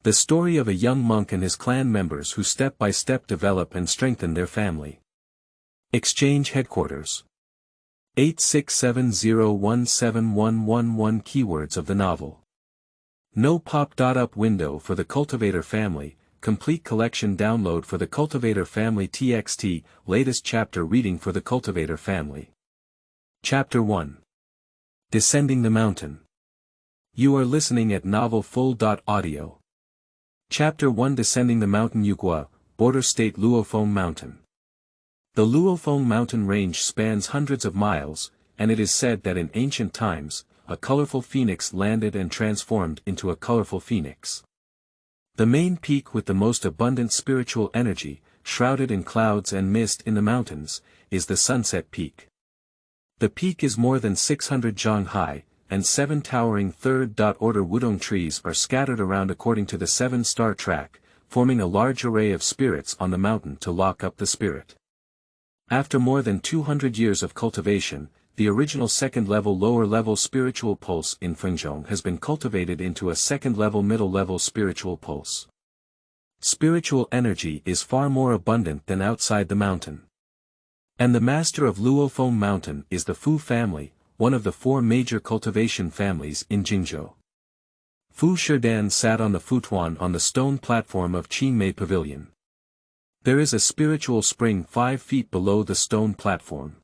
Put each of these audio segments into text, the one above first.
The story of a young monk and his clan members who step by step develop and strengthen their family. Exchange Headquarters. 8670171111 Keywords of the novel. No pop-up window for the Cultivator family, complete collection download for the Cultivator family TXT, latest chapter reading for the Cultivator family. Chapter 1. Descending the Mountain. You are listening at novelfull.audio. Chapter 1 Descending the Mountain Yugua, Border State Luophong Mountain. The Luophong mountain range spans hundreds of miles, and it is said that in ancient times, a colorful phoenix landed and transformed into a colorful phoenix. The main peak with the most abundant spiritual energy, shrouded in clouds and mist in the mountains, is the Sunset Peak. The peak is more than 600 zhang high, and 7 towering third-order wudong trees are scattered around according to the 7-star track, forming a large array of spirits on the mountain to lock up the spirit. After more than 200 years of cultivation, the original second-level lower-level spiritual pulse in Fengzhong has been cultivated into a second-level middle-level spiritual pulse. Spiritual energy is far more abundant than outside the mountain. And the master of Luophong Mountain is the Fu family, one of the 4 major cultivation families in Jingzhou. Fu Shidan sat on the futuan on the stone platform of Qingmei Pavilion. There is a spiritual spring 5 feet below the stone platform.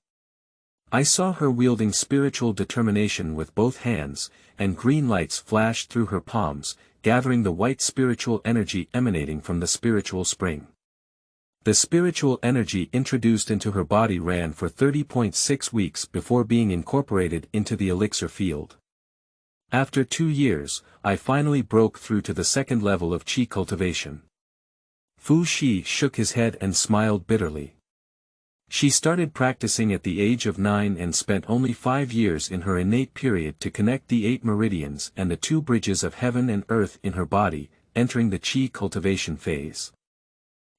I saw her wielding spiritual determination with both hands, and green lights flashed through her palms, gathering the white spiritual energy emanating from the spiritual spring. The spiritual energy introduced into her body ran for 30.6 weeks before being incorporated into the elixir field. After 2 years, I finally broke through to the second level of qi cultivation. Fu Shi shook his head and smiled bitterly. She started practicing at the age of 9 and spent only 5 years in her innate period to connect the 8 meridians and the 2 bridges of heaven and earth in her body, entering the qi cultivation phase.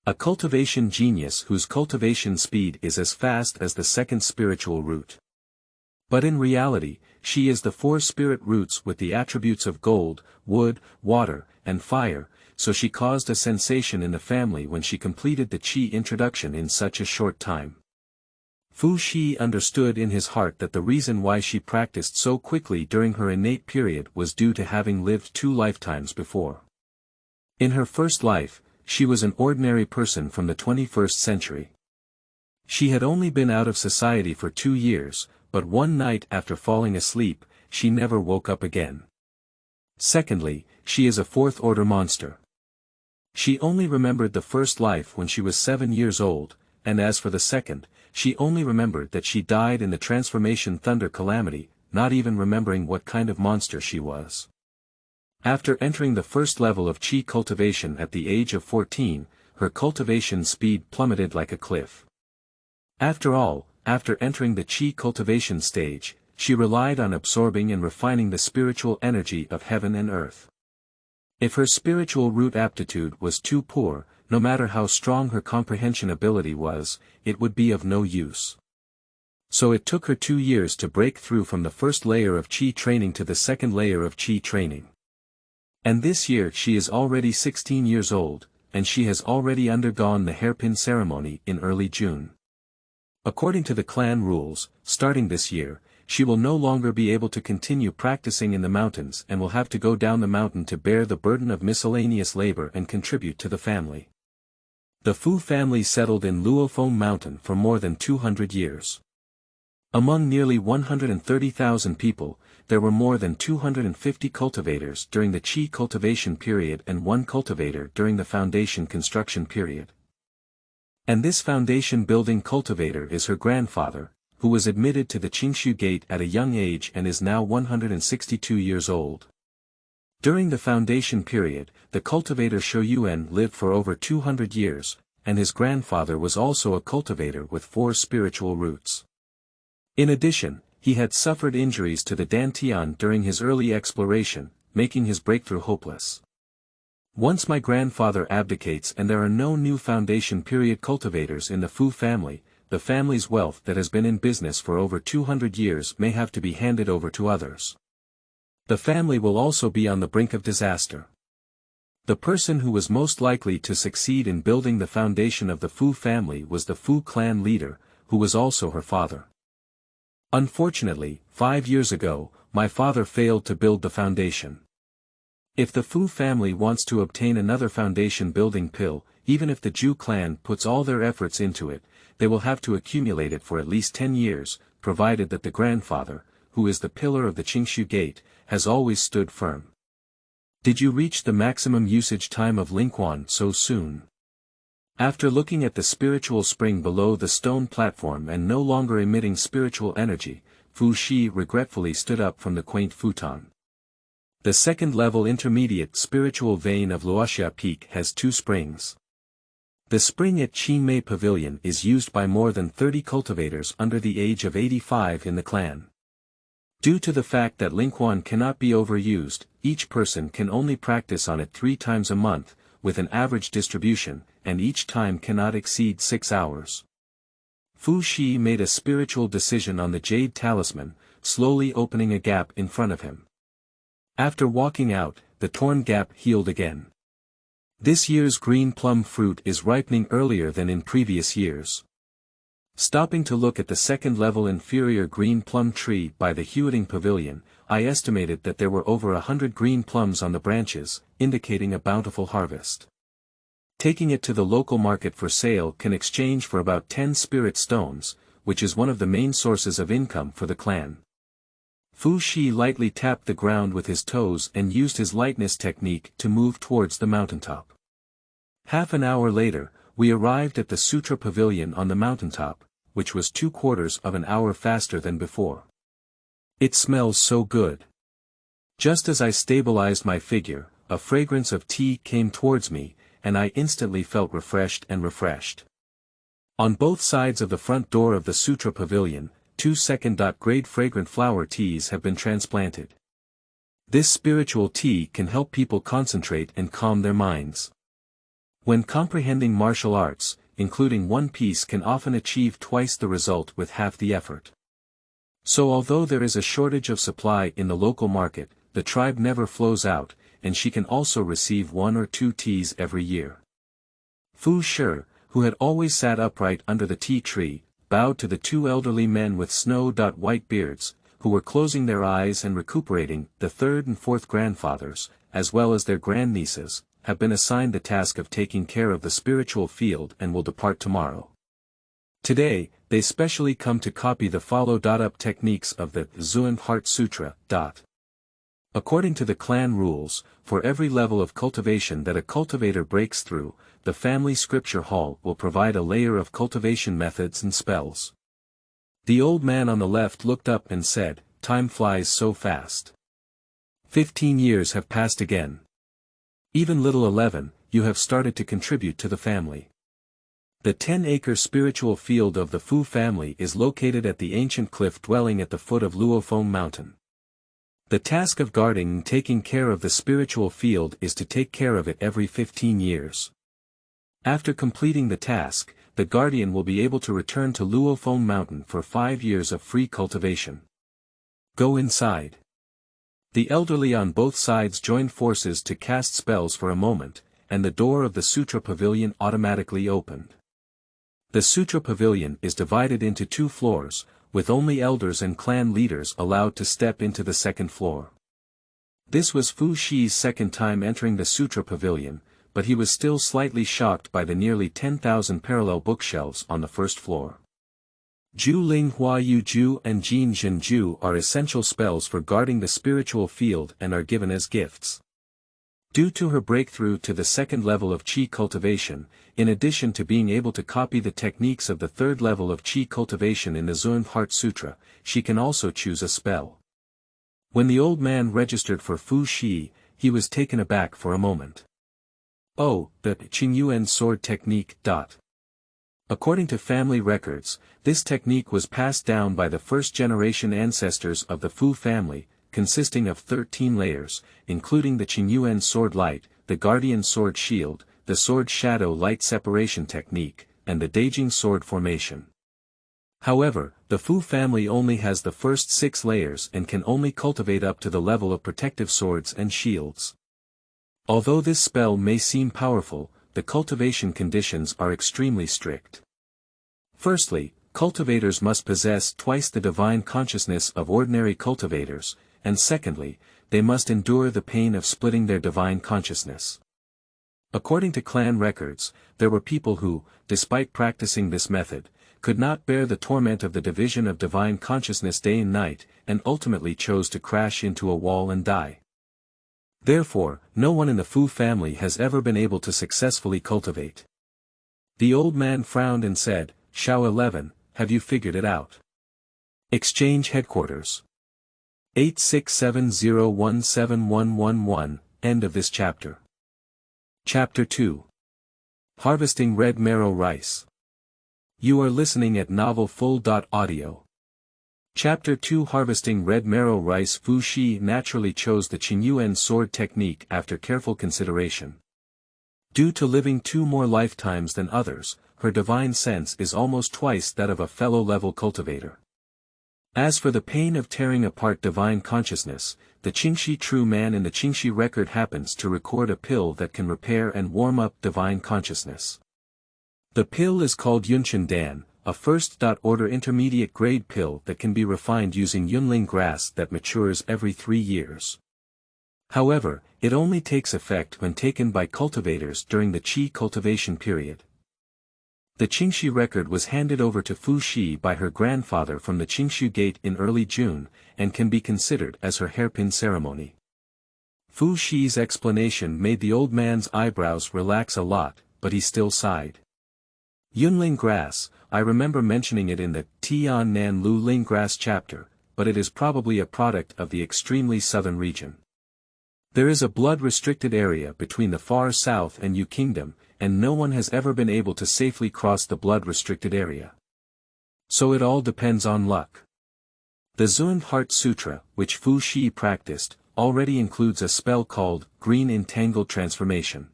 A cultivation genius whose cultivation speed is as fast as the second spiritual root. But in reality, she is the 4 spirit roots with the attributes of gold, wood, water, and fire, so she caused a sensation in the family when she completed the qi introduction in such a short time. Fu Shi understood in his heart that the reason why she practiced so quickly during her innate period was due to having lived 2 lifetimes before. In her first life, she was an ordinary person from the 21st century. She had only been out of society for 2 years, but one night after falling asleep, she never woke up again. Secondly, she is a 4th-order monster. She only remembered the first life when she was 7 years old, and as for the second, she only remembered that she died in the transformation thunder calamity, not even remembering what kind of monster she was. After entering the first level of qi cultivation at the age of 14, her cultivation speed plummeted like a cliff. After all, after entering the qi cultivation stage, she relied on absorbing and refining the spiritual energy of heaven and earth. If her spiritual root aptitude was too poor, no matter how strong her comprehension ability was, it would be of no use. So it took her 2 years to break through from the first layer of qi training to the second layer of qi training. And this year she is already 16 years old, and she has already undergone the hairpin ceremony in early June. According to the clan rules, starting this year, she will no longer be able to continue practicing in the mountains and will have to go down the mountain to bear the burden of miscellaneous labor and contribute to the family. The Fu family settled in Luophong Mountain for more than 200 years. Among nearly 130,000 people, there were more than 250 cultivators during the qi cultivation period and 1 cultivator during the foundation construction period. And this foundation building cultivator is her grandfather, who was admitted to the Qingshu Gate at a young age and is now 162 years old. During the foundation period, the cultivator Shouyuan lived for over 200 years, and his grandfather was also a cultivator with 4 spiritual roots. In addition, he had suffered injuries to the dantian during his early exploration, making his breakthrough hopeless. Once my grandfather abdicates and there are no new foundation period cultivators in the Fu family, the family's wealth that has been in business for over 200 years may have to be handed over to others. The family will also be on the brink of disaster. The person who was most likely to succeed in building the foundation of the Fu family was the Fu clan leader, who was also her father. Unfortunately, 5 years ago, my father failed to build the foundation. If the Fu family wants to obtain another foundation building pill, even if the Zhu clan puts all their efforts into it, they will have to accumulate it for at least 10 years, provided that the grandfather, who is the pillar of the Qingshu gate, has always stood firm. Did you reach the maximum usage time of Lingquan so soon? After looking at the spiritual spring below the stone platform and no longer emitting spiritual energy, Fu Shi regretfully stood up from the quaint futon. The second-level intermediate spiritual vein of Luoxia Peak has 2 springs. The spring at Qinmei Pavilion is used by more than 30 cultivators under the age of 85 in the clan. Due to the fact that Lingquan cannot be overused, each person can only practice on it 3 times a month, with an average distribution, and each time cannot exceed 6 hours. Fu Shi made a spiritual decision on the jade talisman, slowly opening a gap in front of him. After walking out, the torn gap healed again. This year's green plum fruit is ripening earlier than in previous years. Stopping to look at the second-level inferior green plum tree by the Huiting Pavilion, I estimated that there were over 100 green plums on the branches, indicating a bountiful harvest. Taking it to the local market for sale can exchange for about 10 spirit stones, which is one of the main sources of income for the clan. Fu Shi lightly tapped the ground with his toes and used his lightness technique to move towards the mountaintop. Half an hour later, we arrived at the Sutra Pavilion on the mountaintop, which was 2/4 of an hour faster than before. It smells so good. Just as I stabilized my figure, a fragrance of tea came towards me, and I instantly felt refreshed. On both sides of the front door of the Sutra Pavilion, 2 second-grade fragrant flower teas have been transplanted. This spiritual tea can help people concentrate and calm their minds. When comprehending martial arts, including one piece can often achieve twice the result with half the effort. So although there is a shortage of supply in the local market, the tribe never flows out, and she can also receive 1 or 2 teas every year. Fu Shi, who had always sat upright under the tea tree, bowed to the 2 elderly men with snow-white beards, who were closing their eyes and recuperating. The 3rd and 4th grandfathers, as well as their grandnieces, have been assigned the task of taking care of the spiritual field and will depart tomorrow. Today, they specially come to copy the follow-up techniques of the Zhuan Heart Sutra. According to the clan rules, for every level of cultivation that a cultivator breaks through, the family scripture hall will provide a layer of cultivation methods and spells. The old man on the left looked up and said, "Time flies so fast. 15 years have passed again. Even little 11, you have started to contribute to the family." The 10-acre spiritual field of the Fu family is located at the ancient cliff dwelling at the foot of Luofeng Mountain. The task of guarding and taking care of the spiritual field is to take care of it every 15 years. After completing the task, the guardian will be able to return to Luofeng Mountain for 5 years of free cultivation. Go inside. The elderly on both sides joined forces to cast spells for a moment, and the door of the Sutra Pavilion automatically opened. The Sutra Pavilion is divided into 2 floors, with only elders and clan leaders allowed to step into the 2nd floor. This was Fu Shi's 2nd time entering the Sutra Pavilion, but he was still slightly shocked by the nearly 10,000 parallel bookshelves on the 1st floor. Zhu Ling Hua Yu Ju and Jin Zhen Ju are essential spells for guarding the spiritual field and are given as gifts. Due to her breakthrough to the 2nd level of Qi cultivation, in addition to being able to copy the techniques of the 3rd level of Qi cultivation in the Zhuan Heart Sutra, she can also choose a spell. When the old man registered for Fu Shi, he was taken aback for a moment. Oh, the Qingyuan sword technique. According to family records, this technique was passed down by the 1st-generation ancestors of the Fu family, consisting of 13 layers, including the Qingyuan sword light, the guardian sword shield, the sword shadow light separation technique, and the Daijing sword formation. However, the Fu family only has the first 6 layers and can only cultivate up to the level of protective swords and shields. Although this spell may seem powerful, the cultivation conditions are extremely strict. Firstly, cultivators must possess twice the divine consciousness of ordinary cultivators, and secondly, they must endure the pain of splitting their divine consciousness. According to clan records, there were people who, despite practicing this method, could not bear the torment of the division of divine consciousness day and night, and ultimately chose to crash into a wall and die. Therefore, no one in the Fu family has ever been able to successfully cultivate. The old man frowned and said, "Shao 11, have you figured it out?" Exchange Headquarters. 8670171111, end of this chapter. Chapter 2. Harvesting Red Marrow Rice. You are listening at novelfull.audio. Chapter 2 Harvesting Red Marrow Rice. Fu Shi naturally chose the Qingyuan sword technique after careful consideration. Due to living 2 more lifetimes than others, her divine sense is almost twice that of a fellow-level cultivator. As for the pain of tearing apart divine consciousness, the Qingxi true man in the Qingxi record happens to record a pill that can repair and warm up divine consciousness. The pill is called Yunqian Dan, a first-order intermediate-grade pill that can be refined using yunling grass that matures every 3 years. However, it only takes effect when taken by cultivators during the Qi cultivation period. The Qingxi record was handed over to Fu Shi by her grandfather from the Qingxu Gate in early June, and can be considered as her hairpin ceremony. Fu Shi's explanation made the old man's eyebrows relax a lot, but he still sighed. Yunling grass, I remember mentioning it in the Tian Nan Lu Ling grass chapter, but it is probably a product of the extremely southern region. There is a blood-restricted area between the far south and Yu Kingdom, and no one has ever been able to safely cross the blood-restricted area. So it all depends on luck. The Zun Heart Sutra, which Fu Shi practiced, already includes a spell called Green Entangled Transformation.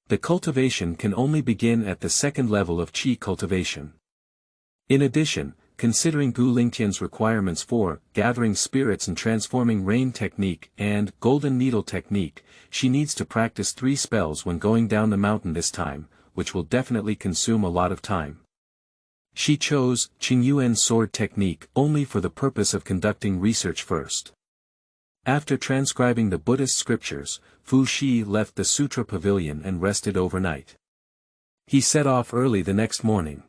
The cultivation can only begin at the second level of Qi cultivation. In addition, considering Gu Lingtian's requirements for gathering spirits and transforming rain technique and golden needle technique, she needs to practice 3 spells when going down the mountain this time, which will definitely consume a lot of time. She chose Qingyuan sword technique only for the purpose of conducting research first. After transcribing the Buddhist scriptures, Fu Shi left the Sutra Pavilion and rested overnight. He set off early the next morning.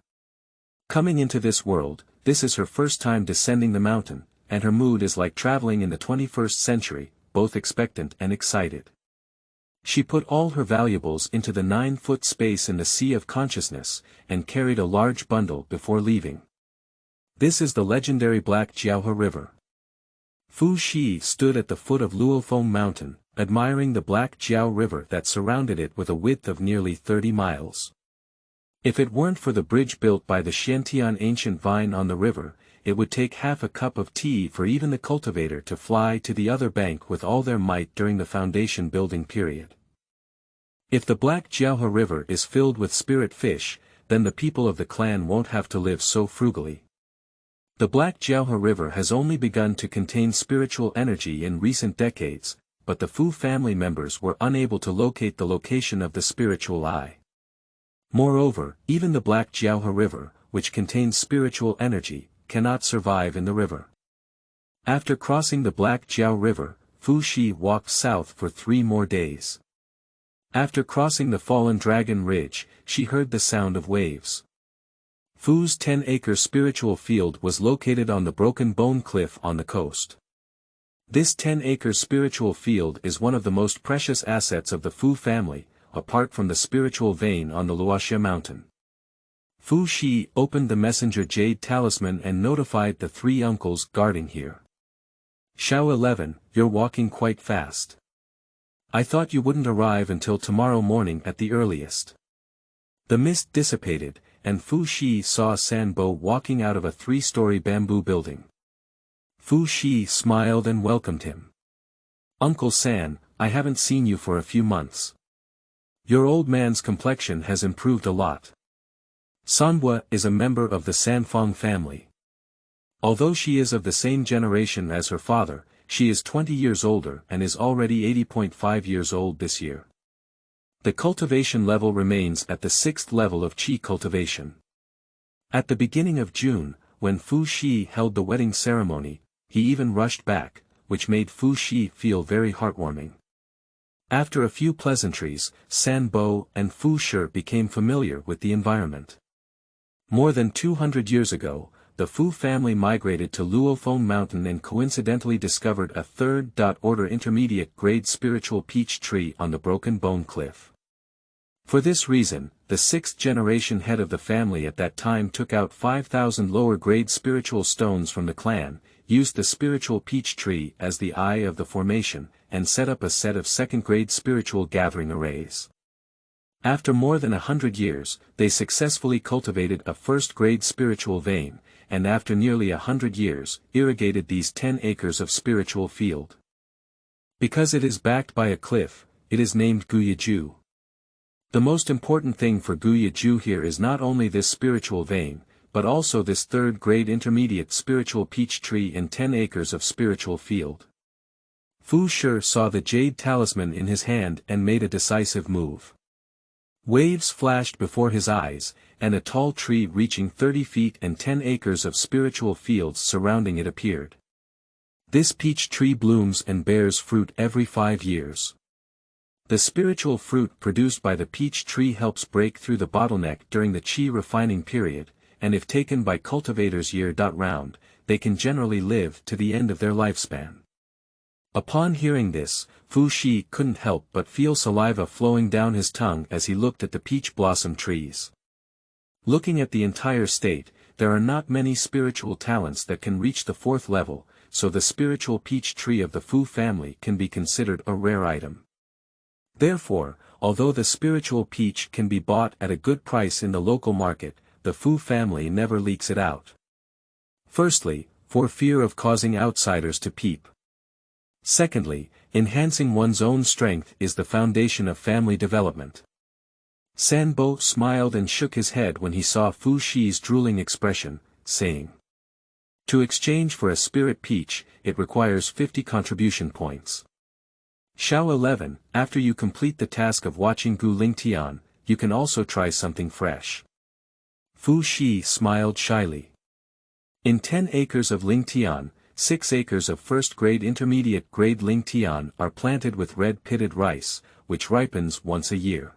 Coming into this world, this is her first time descending the mountain, and her mood is like traveling in the 21st century, both expectant and excited. She put all her valuables into the 9-foot space in the Sea of Consciousness, and carried a large bundle before leaving. This is the legendary Black Jiaohe River. Fu Shi stood at the foot of Luofeng Mountain, admiring the Black Jiao River that surrounded it with a width of nearly 30 miles. If it weren't for the bridge built by the Xiantian ancient vine on the river, it would take half a cup of tea for even the cultivator to fly to the other bank with all their might during the foundation building period. If the Black Jiaohe River is filled with spirit fish, then the people of the clan won't have to live so frugally. The Black Jiaohe River has only begun to contain spiritual energy in recent decades, but the Fu family members were unable to locate the location of the spiritual eye. Moreover, even the Black Jiaohe River, which contains spiritual energy, cannot survive in the river. After crossing the Black Jiao River, Fu Shi walked south for 3 more days. After crossing the Fallen Dragon Ridge, she heard the sound of waves. Fu's 10-acre spiritual field was located on the Broken Bone Cliff on the coast. This 10-acre spiritual field is one of the most precious assets of the Fu family, apart from the spiritual vein on the Luoxia mountain. Fu Shi opened the messenger jade talisman and notified the 3 uncles guarding here. Shao 11, you're walking quite fast. I thought you wouldn't arrive until tomorrow morning at the earliest. The mist dissipated, and Fu Shi saw Sanbo walking out of a 3-story bamboo building. Fu Shi smiled and welcomed him. Uncle San, I haven't seen you for a few months. Your old man's complexion has improved a lot. Sanbo is a member of the Sanfeng family. Although she is of the same generation as her father, she is 20 years older and is already 80.5 years old this year. The cultivation level remains at the 6th level of Qi cultivation. At the beginning of June, when Fu Shi held the wedding ceremony, he even rushed back, which made Fu Shi feel very heartwarming. After a few pleasantries, San Bo and Fu Shi became familiar with the environment. More than 200 years ago, the Fu family migrated to Luofeng Mountain and coincidentally discovered a third-order intermediate-grade spiritual peach tree on the Broken Bone Cliff. For this reason, the 6th-generation head of the family at that time took out 5,000 lower-grade spiritual stones from the clan, used the spiritual peach tree as the eye of the formation, and set up a set of 2nd-grade spiritual gathering arrays. After more than 100 years, they successfully cultivated a 1st-grade spiritual vein, and after nearly 100 years, irrigated these 10 acres of spiritual field. Because it is backed by a cliff, it is named Guyaju. The most important thing for Guyaju here is not only this spiritual vein, but also this 3rd-grade intermediate spiritual peach tree and 10 acres of spiritual field. Fu Shi saw the jade talisman in his hand and made a decisive move. Waves flashed before his eyes, and a tall tree reaching 30 feet and 10 acres of spiritual fields surrounding it appeared. This peach tree blooms and bears fruit every 5 years. The spiritual fruit produced by the peach tree helps break through the bottleneck during the Qi refining period, and if taken by cultivators year-round, they can generally live to the end of their lifespan. Upon hearing this, Fu Shi couldn't help but feel saliva flowing down his tongue as he looked at the peach blossom trees. Looking at the entire state, there are not many spiritual talents that can reach the 4th level, so the spiritual peach tree of the Fu family can be considered a rare item. Therefore, although the spiritual peach can be bought at a good price in the local market, the Fu family never leaks it out. Firstly, for fear of causing outsiders to peep. Secondly, enhancing one's own strength is the foundation of family development. San Bo smiled and shook his head when he saw Fu Shi's drooling expression, saying, "To exchange for a spirit peach, it requires 50 contribution points. Xiao 11, after you complete the task of watching Gu Lingtian, you can also try something fresh." Fu Shi smiled shyly. In 10 acres of Lingtian, 6 acres of 1st-grade intermediate-grade Lingtian are planted with red-pitted rice, which ripens once a year.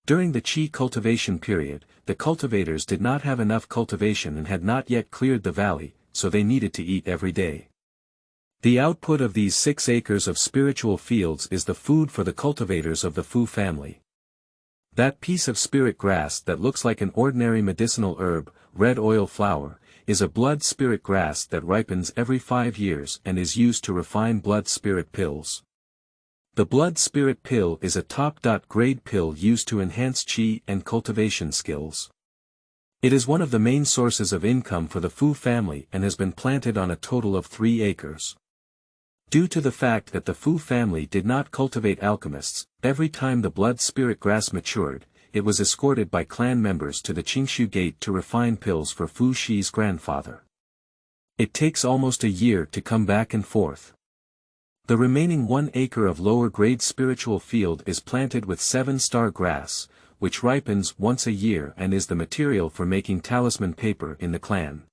During the Qi cultivation period, the cultivators did not have enough cultivation and had not yet cleared the valley, so they needed to eat every day. The output of these 6 acres of spiritual fields is the food for the cultivators of the Fu family. That piece of spirit grass that looks like an ordinary medicinal herb, red oil flower, is a blood spirit grass that ripens every 5 years and is used to refine blood spirit pills. The blood spirit pill is a top-grade pill used to enhance Qi and cultivation skills. It is one of the main sources of income for the Fu family and has been planted on a total of 3 acres. Due to the fact that the Fu family did not cultivate alchemists, every time the blood spirit grass matured, it was escorted by clan members to the Qingshu Gate to refine pills for Fu Shi's grandfather. It takes almost a year to come back and forth. The remaining 1 acre of lower-grade spiritual field is planted with 7-star grass, which ripens once a year and is the material for making talisman paper in the clan.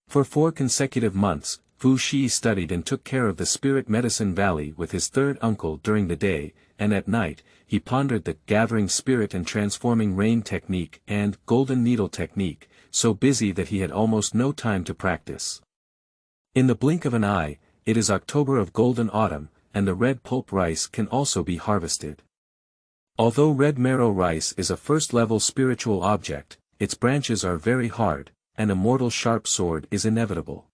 For 4 consecutive months, Fu Shi studied and took care of the Spirit Medicine Valley with his 3rd uncle during the day, and at night, he pondered the gathering spirit and transforming rain technique and golden needle technique, so busy that he had almost no time to practice. In the blink of an eye, it is October of golden autumn, and the red pulp rice can also be harvested. Although red marrow rice is a 1st-level spiritual object, its branches are very hard, and a mortal sharp sword is inevitable.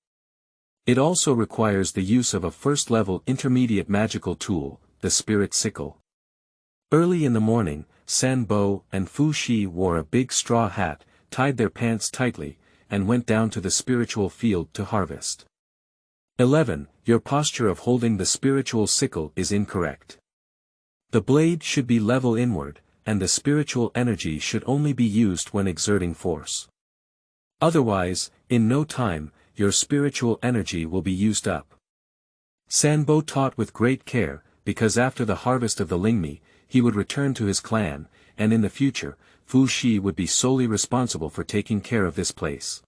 It also requires the use of a 1st-level intermediate magical tool, the spirit sickle. Early in the morning, San Bo and Fu Shi wore a big straw hat, tied their pants tightly, and went down to the spiritual field to harvest. 11. Your posture of holding the spiritual sickle is incorrect. The blade should be level inward, and the spiritual energy should only be used when exerting force. Otherwise, in no time, your spiritual energy will be used up. Sanbo taught with great care, because after the harvest of the Lingmi, he would return to his clan, and in the future, Fu Shi would be solely responsible for taking care of this place.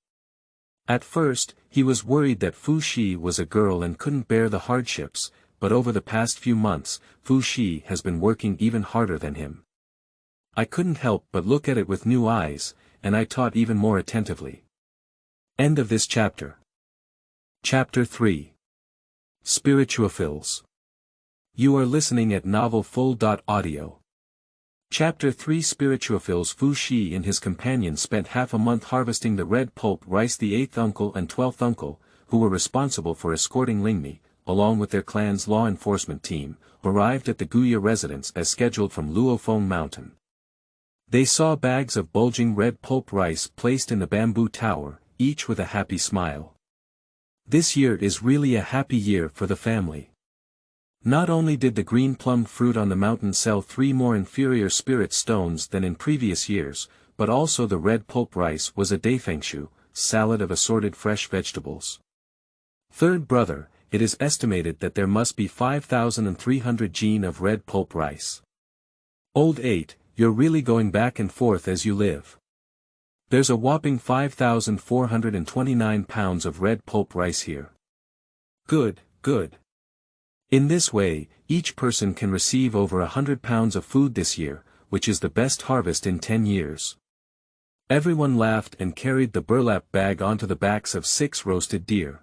At first, he was worried that Fu Shi was a girl and couldn't bear the hardships, but over the past few months, Fu Shi has been working even harder than him. I couldn't help but look at it with new eyes, and I taught even more attentively. End of this chapter. Chapter 3. Spirituophils. You are listening at novelfull.audio. Chapter 3. Spirituophils. Fu Shi and his companions spent half a month harvesting the red pulp rice. The 8th uncle and 12th uncle, who were responsible for escorting Lingmi, along with their clan's law enforcement team, arrived at the Guya residence as scheduled from Luofeng Mountain. They saw bags of bulging red pulp rice placed in the bamboo tower, each with a happy smile. This year is really a happy year for the family. Not only did the green plum fruit on the mountain sell 3 more inferior spirit stones than in previous years, but also the red pulp rice was a daifengshu, salad of assorted fresh vegetables. Third brother, it is estimated that there must be 5,300 jin of red pulp rice. Old 8, you're really going back and forth as you live. There's a whopping 5,429 pounds of red pulp rice here. Good, good. In this way, each person can receive over 100 pounds of food this year, which is the best harvest in 10 years. Everyone laughed and carried the burlap bag onto the backs of 6 roasted deer.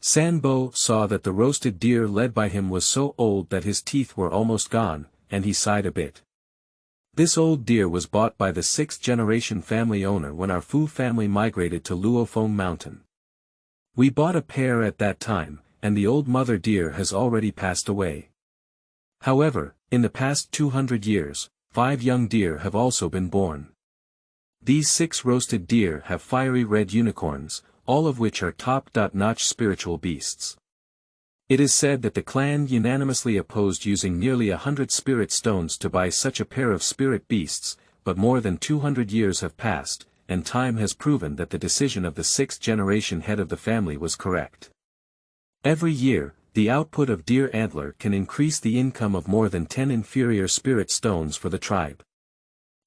Sanbo saw that the roasted deer led by him was so old that his teeth were almost gone, and he sighed a bit. This old deer was bought by the 6th-generation family owner when our Fu family migrated to Luofeng Mountain. We bought a pair at that time, and the old mother deer has already passed away. However, in the past 200 years, 5 young deer have also been born. These 6 roasted deer have fiery red unicorns, all of which are top-notch spiritual beasts. It is said that the clan unanimously opposed using nearly 100 spirit stones to buy such a pair of spirit beasts, but more than 200 years have passed, and time has proven that the decision of the 6th-generation head of the family was correct. Every year, the output of deer antler can increase the income of more than 10 inferior spirit stones for the tribe.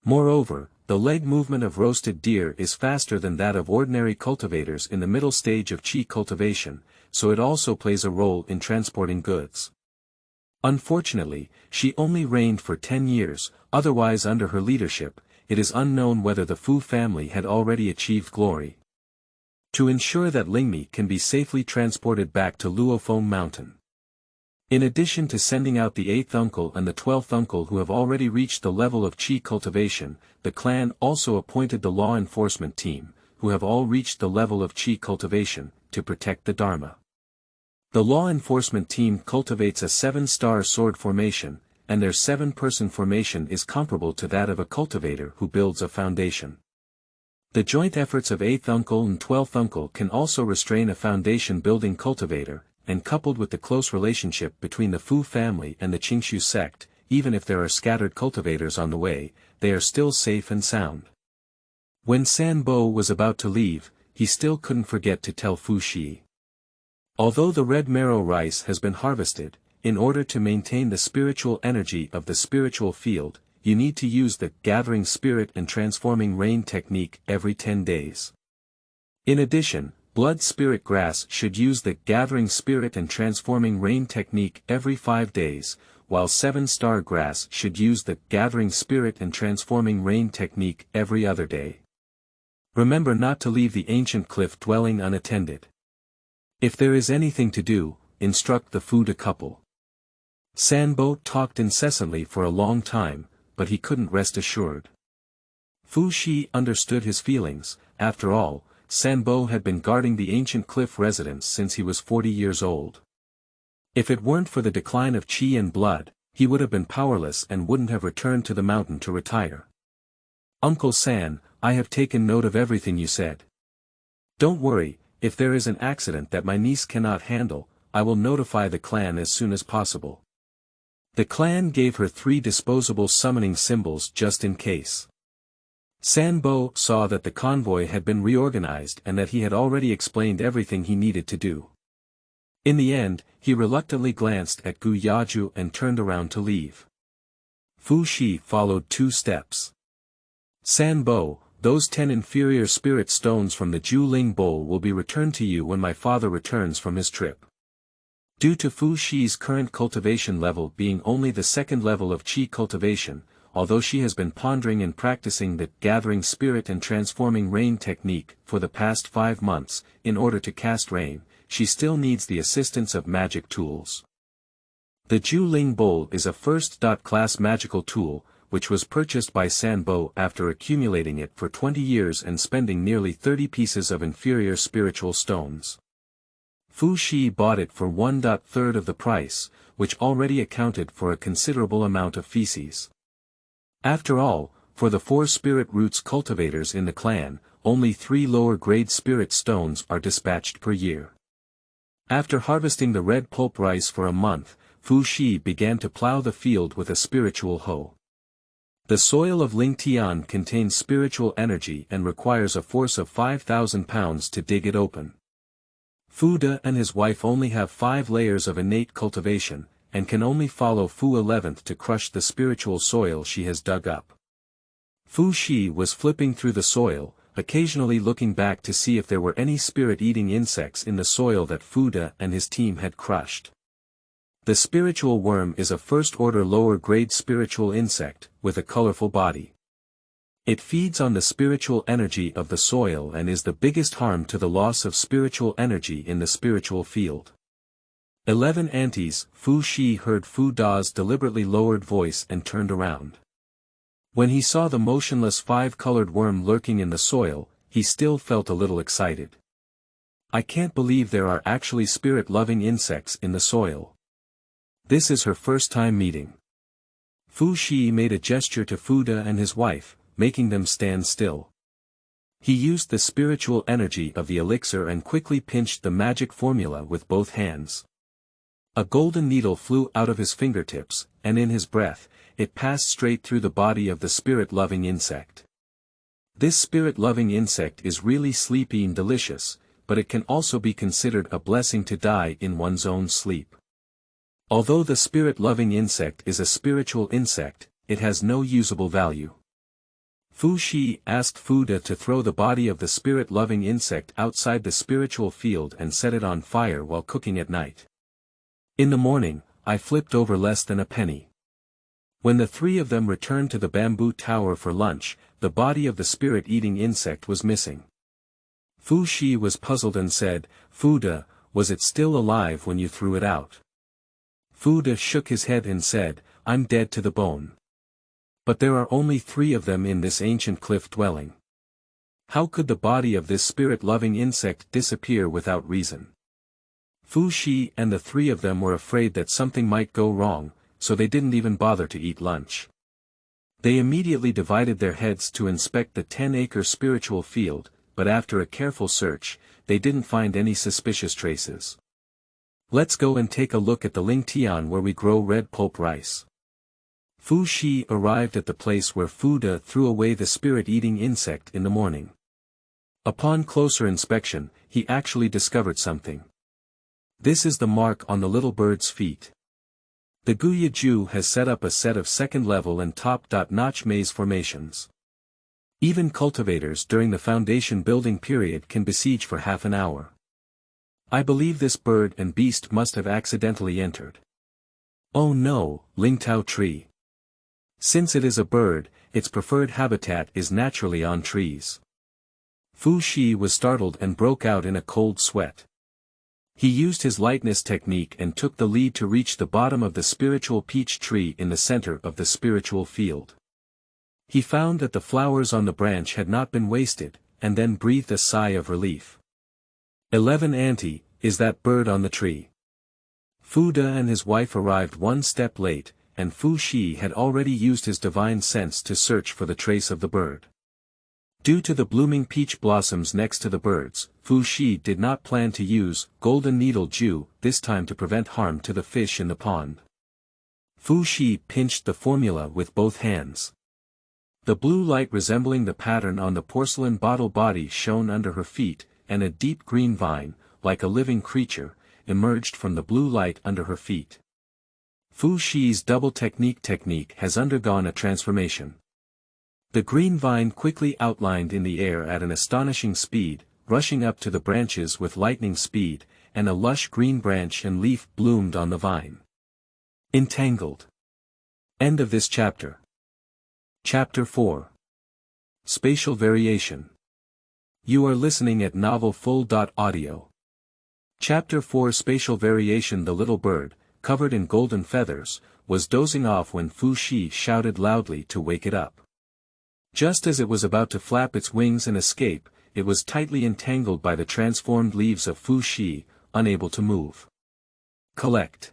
Moreover, the leg movement of roasted deer is faster than that of ordinary cultivators in the middle stage of qi cultivation, so it also plays a role in transporting goods. Unfortunately, she only reigned for 10 years, otherwise under her leadership, it is unknown whether the Fu family had already achieved glory. To ensure that Lingmi can be safely transported back to Luofeng Mountain. In addition to sending out the 8th uncle and the 12th uncle who have already reached the level of qi cultivation, the clan also appointed the law enforcement team, who have all reached the level of qi cultivation, to protect the Dharma. The law enforcement team cultivates a 7-star sword formation, and their 7-person formation is comparable to that of a cultivator who builds a foundation. The joint efforts of 8th uncle and 12th uncle can also restrain a foundation-building cultivator, and coupled with the close relationship between the Fu family and the Qingshu sect, even if there are scattered cultivators on the way, they are still safe and sound. When Sanbo was about to leave, he still couldn't forget to tell Fu Shi. Although the red marrow rice has been harvested, in order to maintain the spiritual energy of the spiritual field, you need to use the gathering spirit and transforming rain technique every 10 days. In addition, blood spirit grass should use the gathering spirit and transforming rain technique every 5 days, while 7-star grass should use the gathering spirit and transforming rain technique every other day. Remember not to leave the ancient cliff dwelling unattended. If there is anything to do, instruct the Fu couple. Sanbo talked incessantly for a long time, but he couldn't rest assured. Fu Shi understood his feelings. After all, Sanbo had been guarding the ancient cliff residence since he was 40 years old. If it weren't for the decline of qi and blood, he would have been powerless and wouldn't have returned to the mountain to retire. Uncle San, I have taken note of everything you said. Don't worry, if there is an accident that my niece cannot handle, I will notify the clan as soon as possible. The clan gave her 3 disposable summoning symbols just in case. Sanbo saw that the convoy had been reorganized and that he had already explained everything he needed to do. In the end, he reluctantly glanced at Gu Yaju and turned around to leave. Fu Shi followed 2 steps. San Bo, those 10 inferior spirit stones from the Ju Ling bowl will be returned to you when my father returns from his trip. Due to Fu Shi's current cultivation level being only the 2nd level of Qi cultivation, although she has been pondering and practicing the gathering spirit and transforming rain technique for the past 5 months, in order to cast rain, she still needs the assistance of magic tools. The Ju Ling bowl is a first-class magical tool, which was purchased by San Bo after accumulating it for 20 years and spending nearly 30 pieces of inferior spiritual stones. Fu Shi bought it for 1/3 of the price, which already accounted for a considerable amount of feces. After all, for the 4 spirit roots cultivators in the clan, only 3 lower-grade spirit stones are dispatched per year. After harvesting the red pulp rice for a month, Fu Shi began to plow the field with a spiritual hoe. The soil of Lingtian contains spiritual energy and requires a force of 5,000 pounds to dig it open. Fu De and his wife only have 5 layers of innate cultivation, and can only follow Fu 11th to crush the spiritual soil she has dug up. Fu Shi was flipping through the soil, occasionally looking back to see if there were any spirit-eating insects in the soil that Fu De and his team had crushed. The spiritual worm is a first-order lower-grade spiritual insect, with a colorful body. It feeds on the spiritual energy of the soil and is the biggest harm to the loss of spiritual energy in the spiritual field. 11 aunties, Fu Shi heard Fu Da's deliberately lowered voice and turned around. When he saw the motionless 5-colored worm lurking in the soil, he still felt a little excited. I can't believe there are actually spirit-loving insects in the soil. This is her first time meeting. Fu Shi made a gesture to Fu De and his wife, making them stand still. He used the spiritual energy of the elixir and quickly pinched the magic formula with both hands. A golden needle flew out of his fingertips, and in his breath, it passed straight through the body of the spirit-loving insect. This spirit-loving insect is really sleepy and delicious, but it can also be considered a blessing to die in one's own sleep. Although the spirit-loving insect is a spiritual insect, it has no usable value. Fu Shi asked Fu De to throw the body of the spirit-loving insect outside the spiritual field and set it on fire while cooking at night. In the morning, I flipped over less than a penny. When the 3 of them returned to the bamboo tower for lunch, the body of the spirit-eating insect was missing. Fu Shi was puzzled and said, "Fu De, was it still alive when you threw it out?" Fu De shook his head and said, "I'm dead to the bone. But there are only 3 of them in this ancient cliff dwelling. How could the body of this spirit-loving insect disappear without reason?" Fu Shi and the 3 of them were afraid that something might go wrong, so they didn't even bother to eat lunch. They immediately divided their heads to inspect the 10-acre spiritual field, but after a careful search, they didn't find any suspicious traces. "Let's go and take a look at the Lingtian where we grow red pulp rice." Fu Shi arrived at the place where Fu De threw away the spirit-eating insect in the morning. Upon closer inspection, he actually discovered something. This is the mark on the little bird's feet. The Guya Ju has set up a set of second-level and top-notch maze formations. Even cultivators during the foundation building period can besiege for half an hour. I believe this bird and beast must have accidentally entered. Oh no, Lingtao tree. Since it is a bird, its preferred habitat is naturally on trees. Fu Shi was startled and broke out in a cold sweat. He used his lightness technique and took the lead to reach the bottom of the spiritual peach tree in the center of the spiritual field. He found that the flowers on the branch had not been wasted, and then breathed a sigh of relief. 11 Auntie, is that bird on the tree? Fu De and his wife arrived 1 step late, and Fu Shi had already used his divine sense to search for the trace of the bird. Due to the blooming peach blossoms next to the birds, Fu Shi did not plan to use golden needle Ju this time to prevent harm to the fish in the pond. Fu Shi pinched the formula with both hands. The blue light resembling the pattern on the porcelain bottle body shone under her feet, and a deep green vine, like a living creature, emerged from the blue light under her feet. Fu Shi's double technique has undergone a transformation. The green vine quickly outlined in the air at an astonishing speed, rushing up to the branches with lightning speed, and a lush green branch and leaf bloomed on the vine. Entangled. End of this chapter. Chapter 4. Spatial Variation. You are listening at novelfull.audio. Chapter 4 Spatial Variation. The little bird, covered in golden feathers, was dozing off when Fu Shi shouted loudly to wake it up. Just as it was about to flap its wings and escape, it was tightly entangled by the transformed leaves of Fu Shi, unable to move. Collect.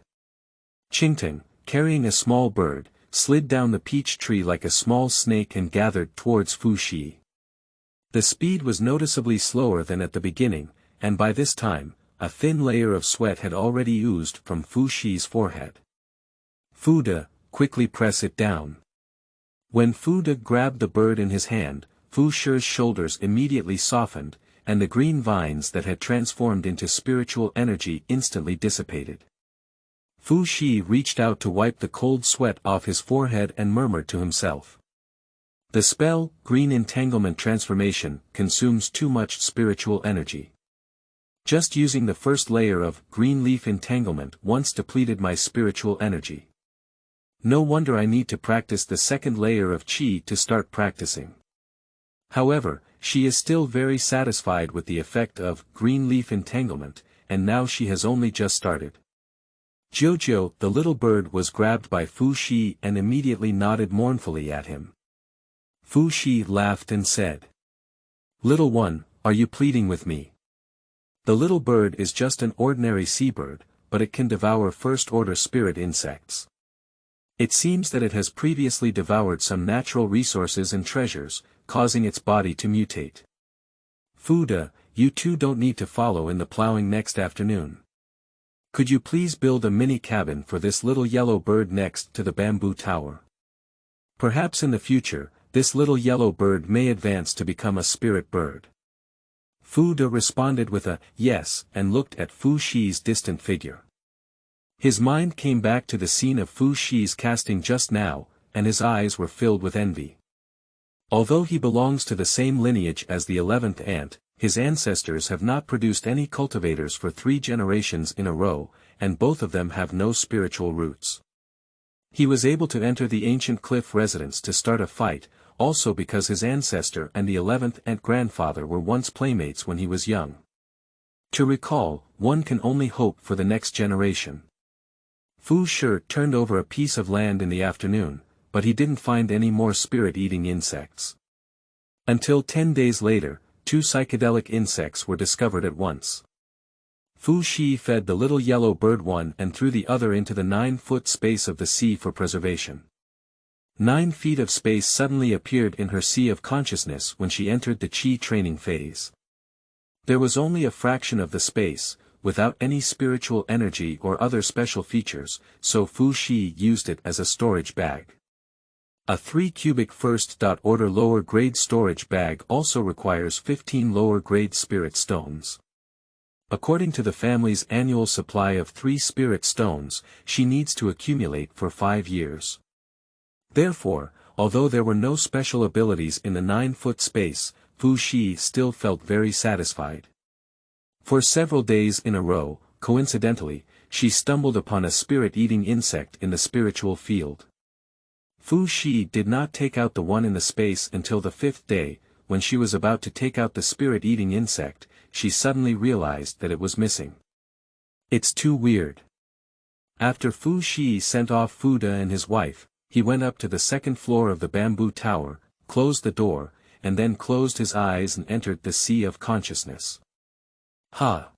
Qingtang, carrying a small bird, slid down the peach tree like a small snake and gathered towards Fu Shi. The speed was noticeably slower than at the beginning, and by this time, a thin layer of sweat had already oozed from Fu Shi's forehead. Fuda, quickly press it down. When Fuda grabbed the bird in his hand, Fu Shi's shoulders immediately softened, and the green vines that had transformed into spiritual energy instantly dissipated. Fu Shi reached out to wipe the cold sweat off his forehead and murmured to himself. The spell, Green Entanglement Transformation, consumes too much spiritual energy. Just using the first layer of green leaf entanglement once depleted my spiritual energy. No wonder I need to practice the second layer of qi to start practicing. However, she is still very satisfied with the effect of green leaf entanglement, and now she has only just started. Jojo, the little bird, was grabbed by Fu Shi and immediately nodded mournfully at him. Fu Shi laughed and said, "Little one, are you pleading with me? The little bird is just an ordinary seabird, but it can devour first-order spirit insects. It seems that it has previously devoured some natural resources and treasures, causing its body to mutate. Fuda, you two don't need to follow in the plowing next afternoon. Could you please build a mini cabin for this little yellow bird next to the bamboo tower? Perhaps in the future, this little yellow bird may advance to become a spirit bird." Fuda responded with a yes and looked at Fu Shi's distant figure. His mind came back to the scene of Fu Shi's casting just now, and his eyes were filled with envy. Although he belongs to the same lineage as the 11th ant, his ancestors have not produced any cultivators for 3 generations in a row, and both of them have no spiritual roots. He was able to enter the ancient cliff residence to start a fight, also because his ancestor and the 11th ant grandfather were once playmates when he was young. To recall, one can only hope for the next generation. Fu Shi turned over a piece of land in the afternoon, but he didn't find any more spirit-eating insects. Until 10 days later, 2 psychedelic insects were discovered at once. Fu Shi fed the little yellow bird one and threw the other into the 9-foot space of the sea for preservation. 9 feet of space suddenly appeared in her sea of consciousness when she entered the qi training phase. There was only a fraction of the space, without any spiritual energy or other special features, so Fu Shi used it as a storage bag. A 3-cubic first-order lower-grade storage bag also requires 15 lower-grade spirit stones. According to the family's annual supply of 3 spirit stones, she needs to accumulate for 5 years. Therefore, although there were no special abilities in the 9-foot space, Fu Shi still felt very satisfied. For several days in a row, coincidentally, she stumbled upon a spirit-eating insect in the spiritual field. Fu Shi did not take out the one in the space until the 5th day. When she was about to take out the spirit-eating insect, she suddenly realized that it was missing. It's too weird. After Fu Shi sent off Fuda and his wife, he went up to the 2nd floor of the bamboo tower, closed the door, and then closed his eyes and entered the sea of consciousness. Ha!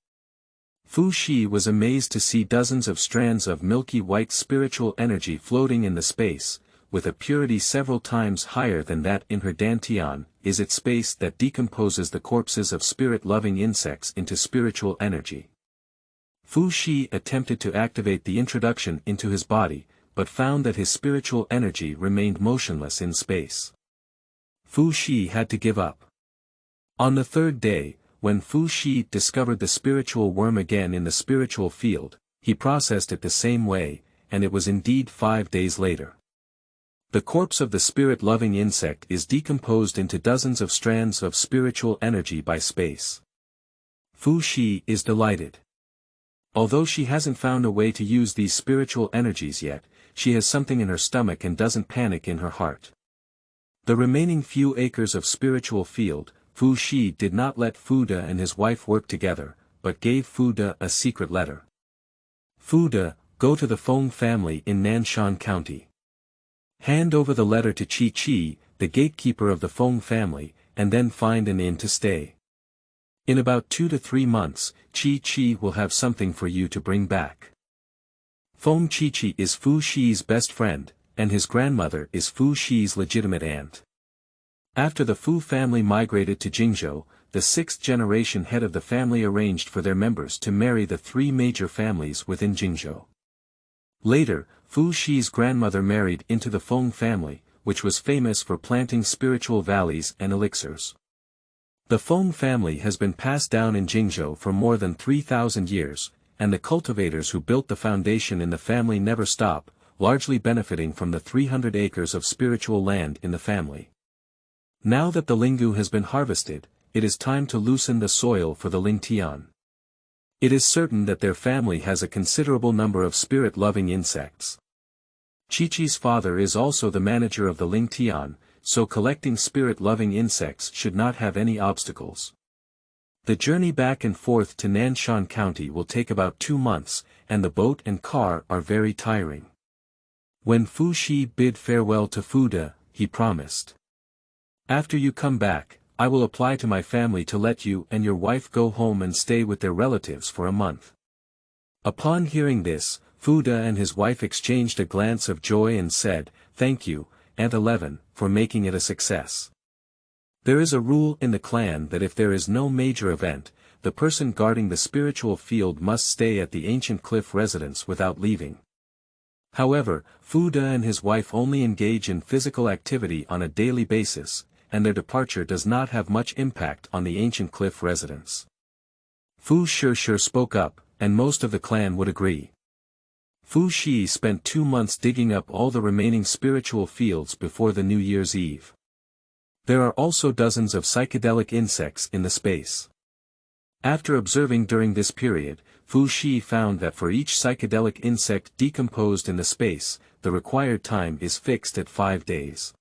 Fu Shi was amazed to see dozens of strands of milky white spiritual energy floating in the space, with a purity several times higher than that in her dantian. Is it space that decomposes the corpses of spirit-loving insects into spiritual energy? Fu Shi attempted to activate the introduction into his body, but found that his spiritual energy remained motionless in space. Fu Shi had to give up. On the 3rd day, when Fu Shi discovered the spiritual worm again in the spiritual field, he processed it the same way, and it was indeed 5 days later. The corpse of the spirit-loving insect is decomposed into dozens of strands of spiritual energy by space. Fu Shi is delighted. Although she hasn't found a way to use these spiritual energies yet, she has something in her stomach and doesn't panic in her heart. The remaining few acres of spiritual field, Fu Shi did not let Fu De and his wife work together, but gave Fu De a secret letter. Fu De, go to the Feng family in Nanshan County. Hand over the letter to Chi Chi, the gatekeeper of the Feng family, and then find an inn to stay. In about 2 to 3 months, Chi Chi will have something for you to bring back. Feng Chi Chi is Fu Shi's best friend, and his grandmother is Fu Shi's legitimate aunt. After the Fu family migrated to Jingzhou, the 6th-generation head of the family arranged for their members to marry the 3 major families within Jingzhou. Later, Fu Shi's grandmother married into the Feng family, which was famous for planting spiritual valleys and elixirs. The Feng family has been passed down in Jingzhou for more than 3,000 years, and the cultivators who built the foundation in the family never stop, largely benefiting from the 300 acres of spiritual land in the family. Now that the Lingu has been harvested, it is time to loosen the soil for the Lingtian. It is certain that their family has a considerable number of spirit-loving insects. Chi-Chi's father is also the manager of the Lingtian, so collecting spirit-loving insects should not have any obstacles. The journey back and forth to Nanshan County will take about 2 months, and the boat and car are very tiring. When Fu Shi bid farewell to Fu De, he promised. After you come back, I will apply to my family to let you and your wife go home and stay with their relatives for a month. Upon hearing this, Fu De and his wife exchanged a glance of joy and said, "Thank you, Aunt 11, for making it a success." There is a rule in the clan that if there is no major event, the person guarding the spiritual field must stay at the ancient cliff residence without leaving. However, Fu De and his wife only engage in physical activity on a daily basis, and their departure does not have much impact on the ancient cliff residence. Fu Shi spoke up, and most of the clan would agree. Fu Shi spent 2 months digging up all the remaining spiritual fields before the New Year's Eve. There are also dozens of psychedelic insects in the space. After observing during this period, Fu Shi found that for each psychedelic insect decomposed in the space, the required time is fixed at 5 days.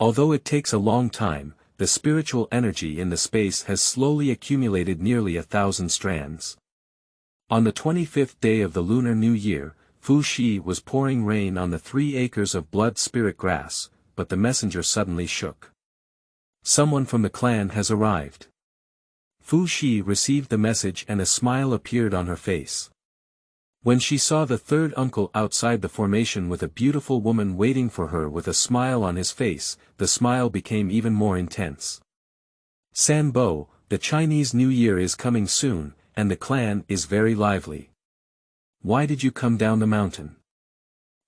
Although it takes a long time, the spiritual energy in the space has slowly accumulated nearly 1,000 strands. On the 25th day of the Lunar New Year, Fu Shi was pouring rain on the 3 acres of blood spirit grass, but the messenger suddenly shook. Someone from the clan has arrived. Fu Shi received the message and a smile appeared on her face. When she saw the 3rd uncle outside the formation with a beautiful woman waiting for her with a smile on his face, the smile became even more intense. Sanbo, the Chinese New Year is coming soon, and the clan is very lively. Why did you come down the mountain?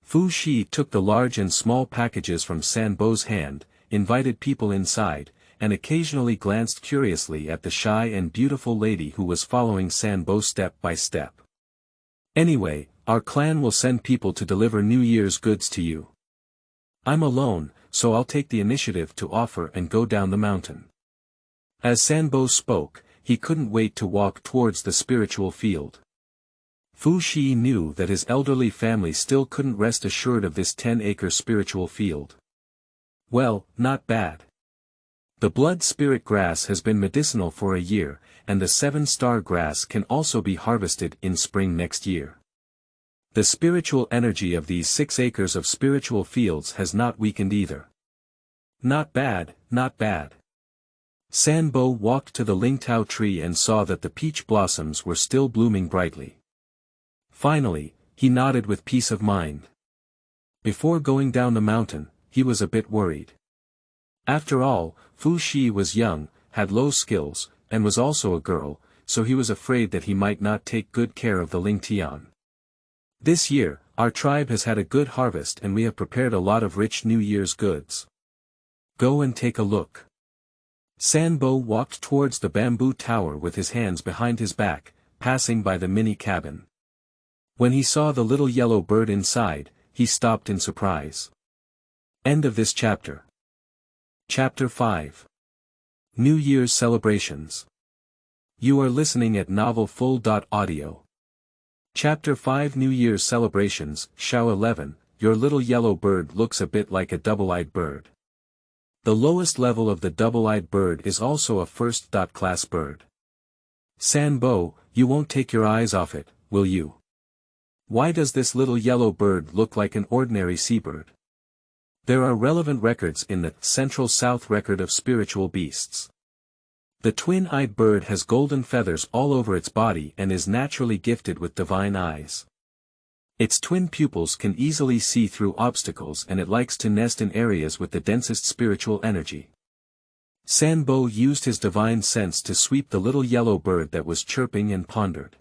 Fu Shi took the large and small packages from Sanbo's hand, invited people inside, and occasionally glanced curiously at the shy and beautiful lady who was following Sanbo step by step. Anyway, our clan will send people to deliver New Year's goods to you. I'm alone, so I'll take the initiative to offer and go down the mountain. As Sanbo spoke, he couldn't wait to walk towards the spiritual field. Fu Shi knew that his elderly family still couldn't rest assured of this 10-acre spiritual field. Well, not bad. The blood spirit grass has been medicinal for a year, and the 7-star grass can also be harvested in spring next year. The spiritual energy of these 6 acres of spiritual fields has not weakened either. Not bad, not bad. Sanbo walked to the Lingtao tree and saw that the peach blossoms were still blooming brightly. Finally, he nodded with peace of mind. Before going down the mountain, he was a bit worried. After all, Fu Shi was young, had low skills, and was also a girl, so he was afraid that he might not take good care of the Lingtian. This year, our tribe has had a good harvest and we have prepared a lot of rich New Year's goods. Go and take a look. Sanbo walked towards the bamboo tower with his hands behind his back, passing by the mini cabin. When he saw the little yellow bird inside, he stopped in surprise. End of this chapter. Chapter 5. New Year's Celebrations. You are listening at novelfull.audio. Chapter 5 New Year's Celebrations, Xiao 11, your little yellow bird looks a bit like a double-eyed bird. The lowest level of the double-eyed bird is also a first-class bird. Sanbo, you won't take your eyes off it, will you? Why does this little yellow bird look like an ordinary seabird? There are relevant records in the Central South Record of Spiritual Beasts. The twin-eyed bird has golden feathers all over its body and is naturally gifted with divine eyes. Its twin pupils can easily see through obstacles and it likes to nest in areas with the densest spiritual energy. Sanbo used his divine sense to sweep the little yellow bird that was chirping and pondered.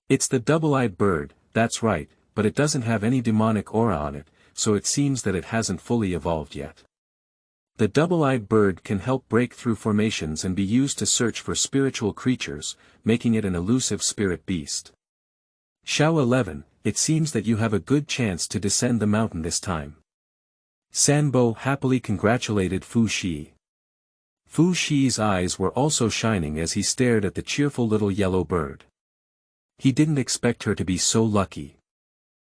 It's the double-eyed bird, that's right, but it doesn't have any demonic aura on it, so it seems that it hasn't fully evolved yet. The double-eyed bird can help break through formations and be used to search for spiritual creatures, making it an elusive spirit beast. Xiao 11, it seems that you have a good chance to descend the mountain this time. Sanbo happily congratulated Fu Shi. Fu Shi's eyes were also shining as he stared at the cheerful little yellow bird. He didn't expect her to be so lucky.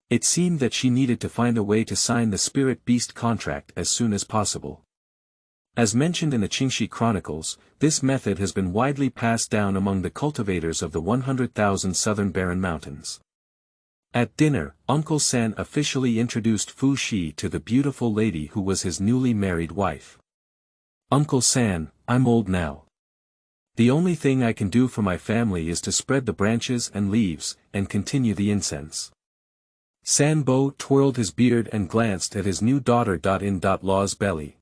It seemed that she needed to find a way to sign the spirit beast contract as soon as possible. As mentioned in the Qingxi Chronicles, this method has been widely passed down among the cultivators of the 100,000 southern barren mountains. At dinner, Uncle San officially introduced Fu Shi to the beautiful lady who was his newly married wife. Uncle San, I'm old now. The only thing I can do for my family is to spread the branches and leaves, and continue the incense. Sanbo twirled his beard and glanced at his new daughter-in-law's belly.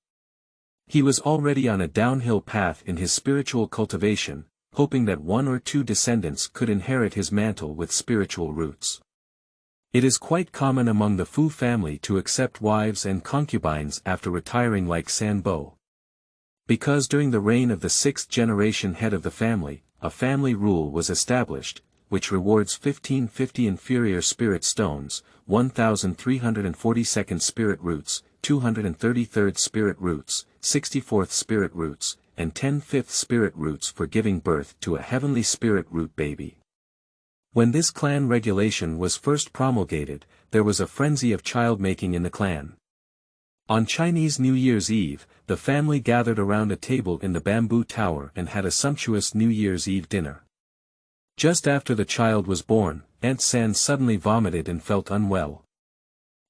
He was already on a downhill path in his spiritual cultivation, hoping that one or two descendants could inherit his mantle with spiritual roots. It is quite common among the Fu family to accept wives and concubines after retiring like Sanbo. Because during the reign of the sixth-generation head of the family, a family rule was established, which rewards 1550 inferior spirit stones, 1,342nd spirit roots, 233rd spirit roots, 64th spirit roots, and 10/5th spirit roots for giving birth to a heavenly spirit root baby. When this clan regulation was first promulgated, there was a frenzy of child-making in the clan. On Chinese New Year's Eve, the family gathered around a table in the bamboo tower and had a sumptuous New Year's Eve dinner. Just after the child was born, Aunt San suddenly vomited and felt unwell.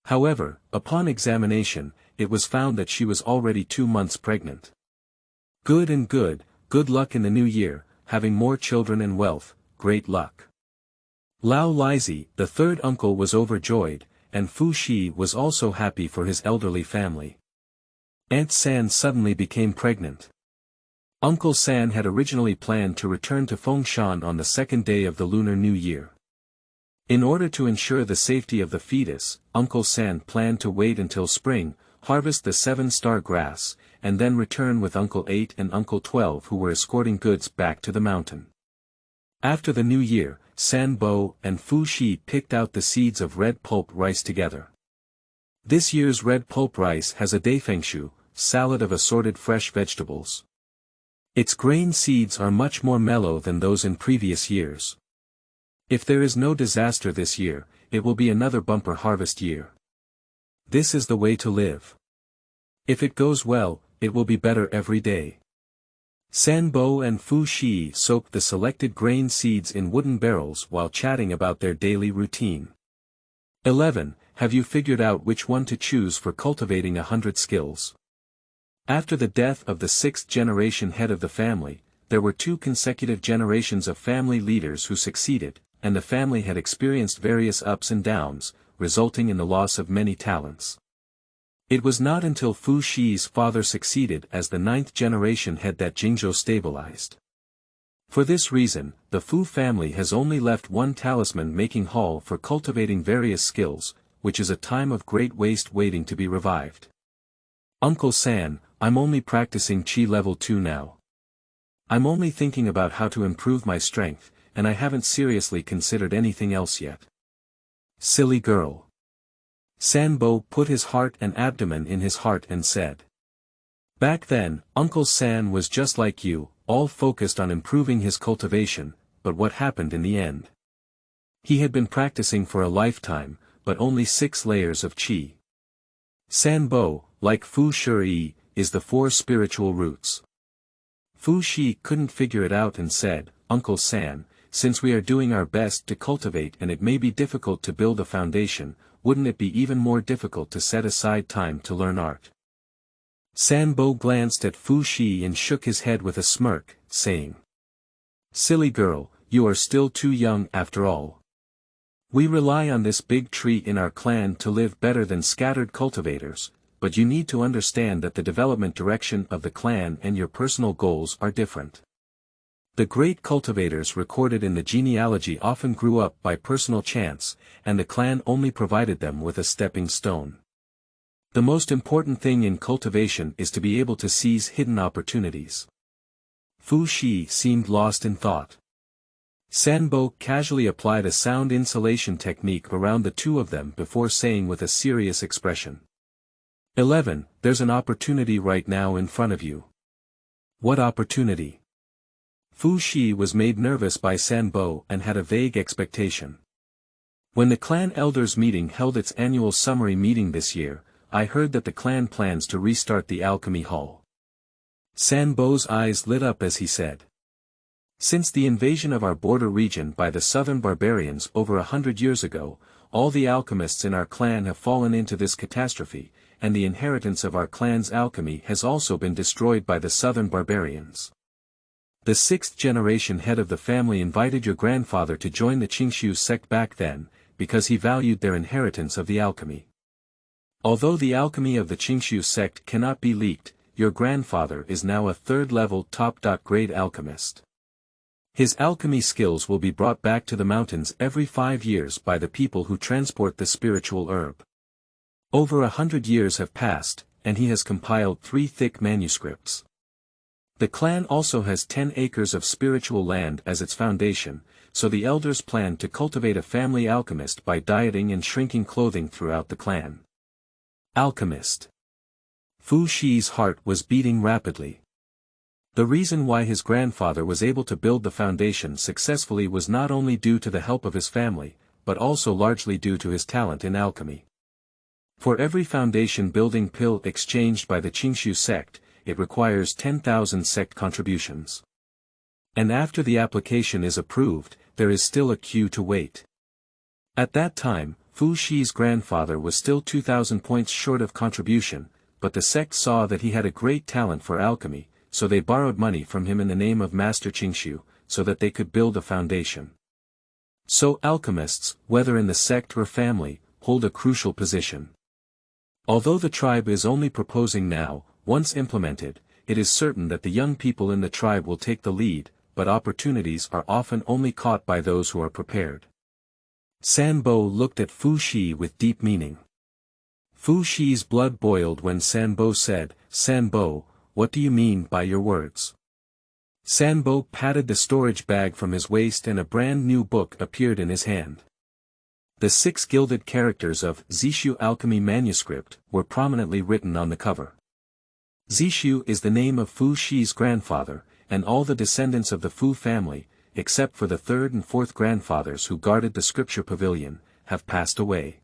However, upon examination, it was found that she was already 2 months pregnant. Good luck in the new year, having more children and wealth, great luck. Lao Lizi, the third uncle, was overjoyed, and Fu Shi was also happy for his elderly family. Aunt San suddenly became pregnant. Uncle San had originally planned to return to Fengshan on the second day of the Lunar New Year. In order to ensure the safety of the fetus, Uncle San planned to wait until spring, harvest the 7-star grass, and then return with Uncle 8 and Uncle 12 who were escorting goods back to the mountain. After the new year, Sanbo and Fu Shi picked out the seeds of red pulp rice together. This year's red pulp rice has a daifengshu, salad of assorted fresh vegetables. Its grain seeds are much more mellow than those in previous years. If there is no disaster this year, it will be another bumper harvest year. This is the way to live. If it goes well, it will be better every day. Sanbo and Fu Shi soaked the selected grain seeds in wooden barrels while chatting about their daily routine. 11. Have you figured out which one to choose for cultivating 100 skills? After the death of the 6th-generation head of the family, there were 2 consecutive generations of family leaders who succeeded, and the family had experienced various ups and downs, resulting in the loss of many talents. It was not until Fu Shi's father succeeded as the 9th-generation head that Jingzhou stabilized. For this reason, the Fu family has only left one talisman-making hall for cultivating various skills, which is a time of great waste waiting to be revived. Uncle San, I'm only practicing Qi level 2 now. I'm only thinking about how to improve my strength, and I haven't seriously considered anything else yet. Silly girl. Sanbo put his heart and abdomen in his heart and said. Back then, Uncle San was just like you, all focused on improving his cultivation, but what happened in the end? He had been practicing for a lifetime, but only 6 layers of qi. Sanbo, like Fu Shi, is the 4 spiritual roots. Fu Shi couldn't figure it out and said, Uncle San, since we are doing our best to cultivate and it may be difficult to build a foundation, wouldn't it be even more difficult to set aside time to learn art? Sanbo glanced at Fu Shi and shook his head with a smirk, saying. Silly girl, you are still too young after all. We rely on this big tree in our clan to live better than scattered cultivators, but you need to understand that the development direction of the clan and your personal goals are different. The great cultivators recorded in the genealogy often grew up by personal chance, and the clan only provided them with a stepping stone. The most important thing in cultivation is to be able to seize hidden opportunities. Fu Shi seemed lost in thought. Sanbo casually applied a sound insulation technique around the two of them before saying with a serious expression. 11. There's an opportunity right now in front of you. What opportunity? Fu Shi was made nervous by Sanbo and had a vague expectation. When the clan elders meeting held its annual summary meeting this year, I heard that the clan plans to restart the alchemy hall. Sanbo's eyes lit up as he said. Since the invasion of our border region by the southern barbarians over 100 years ago, all the alchemists in our clan have fallen into this catastrophe, and the inheritance of our clan's alchemy has also been destroyed by the southern barbarians. The 6th generation head of the family invited your grandfather to join the Qingshu sect back then, because he valued their inheritance of the alchemy. Although the alchemy of the Qingshu sect cannot be leaked, your grandfather is now a 3rd-level top-grade alchemist. His alchemy skills will be brought back to the mountains every 5 years by the people who transport the spiritual herb. Over 100 years have passed, and he has compiled 3 thick manuscripts. The clan also has 10 acres of spiritual land as its foundation, so the elders plan to cultivate a family alchemist by dieting and shrinking clothing throughout the clan. Alchemist. Fu Shi's heart was beating rapidly. The reason why his grandfather was able to build the foundation successfully was not only due to the help of his family, but also largely due to his talent in alchemy. For every foundation building pill exchanged by the Qingshu sect, it requires 10,000 sect contributions. And after the application is approved, there is still a queue to wait. At that time, Fu Shi's grandfather was still 2,000 points short of contribution, but the sect saw that he had a great talent for alchemy, so they borrowed money from him in the name of Master Qingshu, so that they could build a foundation. So alchemists, whether in the sect or family, hold a crucial position. Although the tribe is only proposing now, once implemented, it is certain that the young people in the tribe will take the lead, but opportunities are often only caught by those who are prepared. Sanbo looked at Fu Shi with deep meaning. Fu Shi's blood boiled when Sanbo said, Sanbo, what do you mean by your words? Sanbo patted the storage bag from his waist and a brand new book appeared in his hand. The 6 gilded characters of Xishu alchemy manuscript were prominently written on the cover. Xishu is the name of Fu Shi's grandfather, and all the descendants of the Fu family, except for the 3rd and 4th grandfathers who guarded the scripture pavilion, have passed away.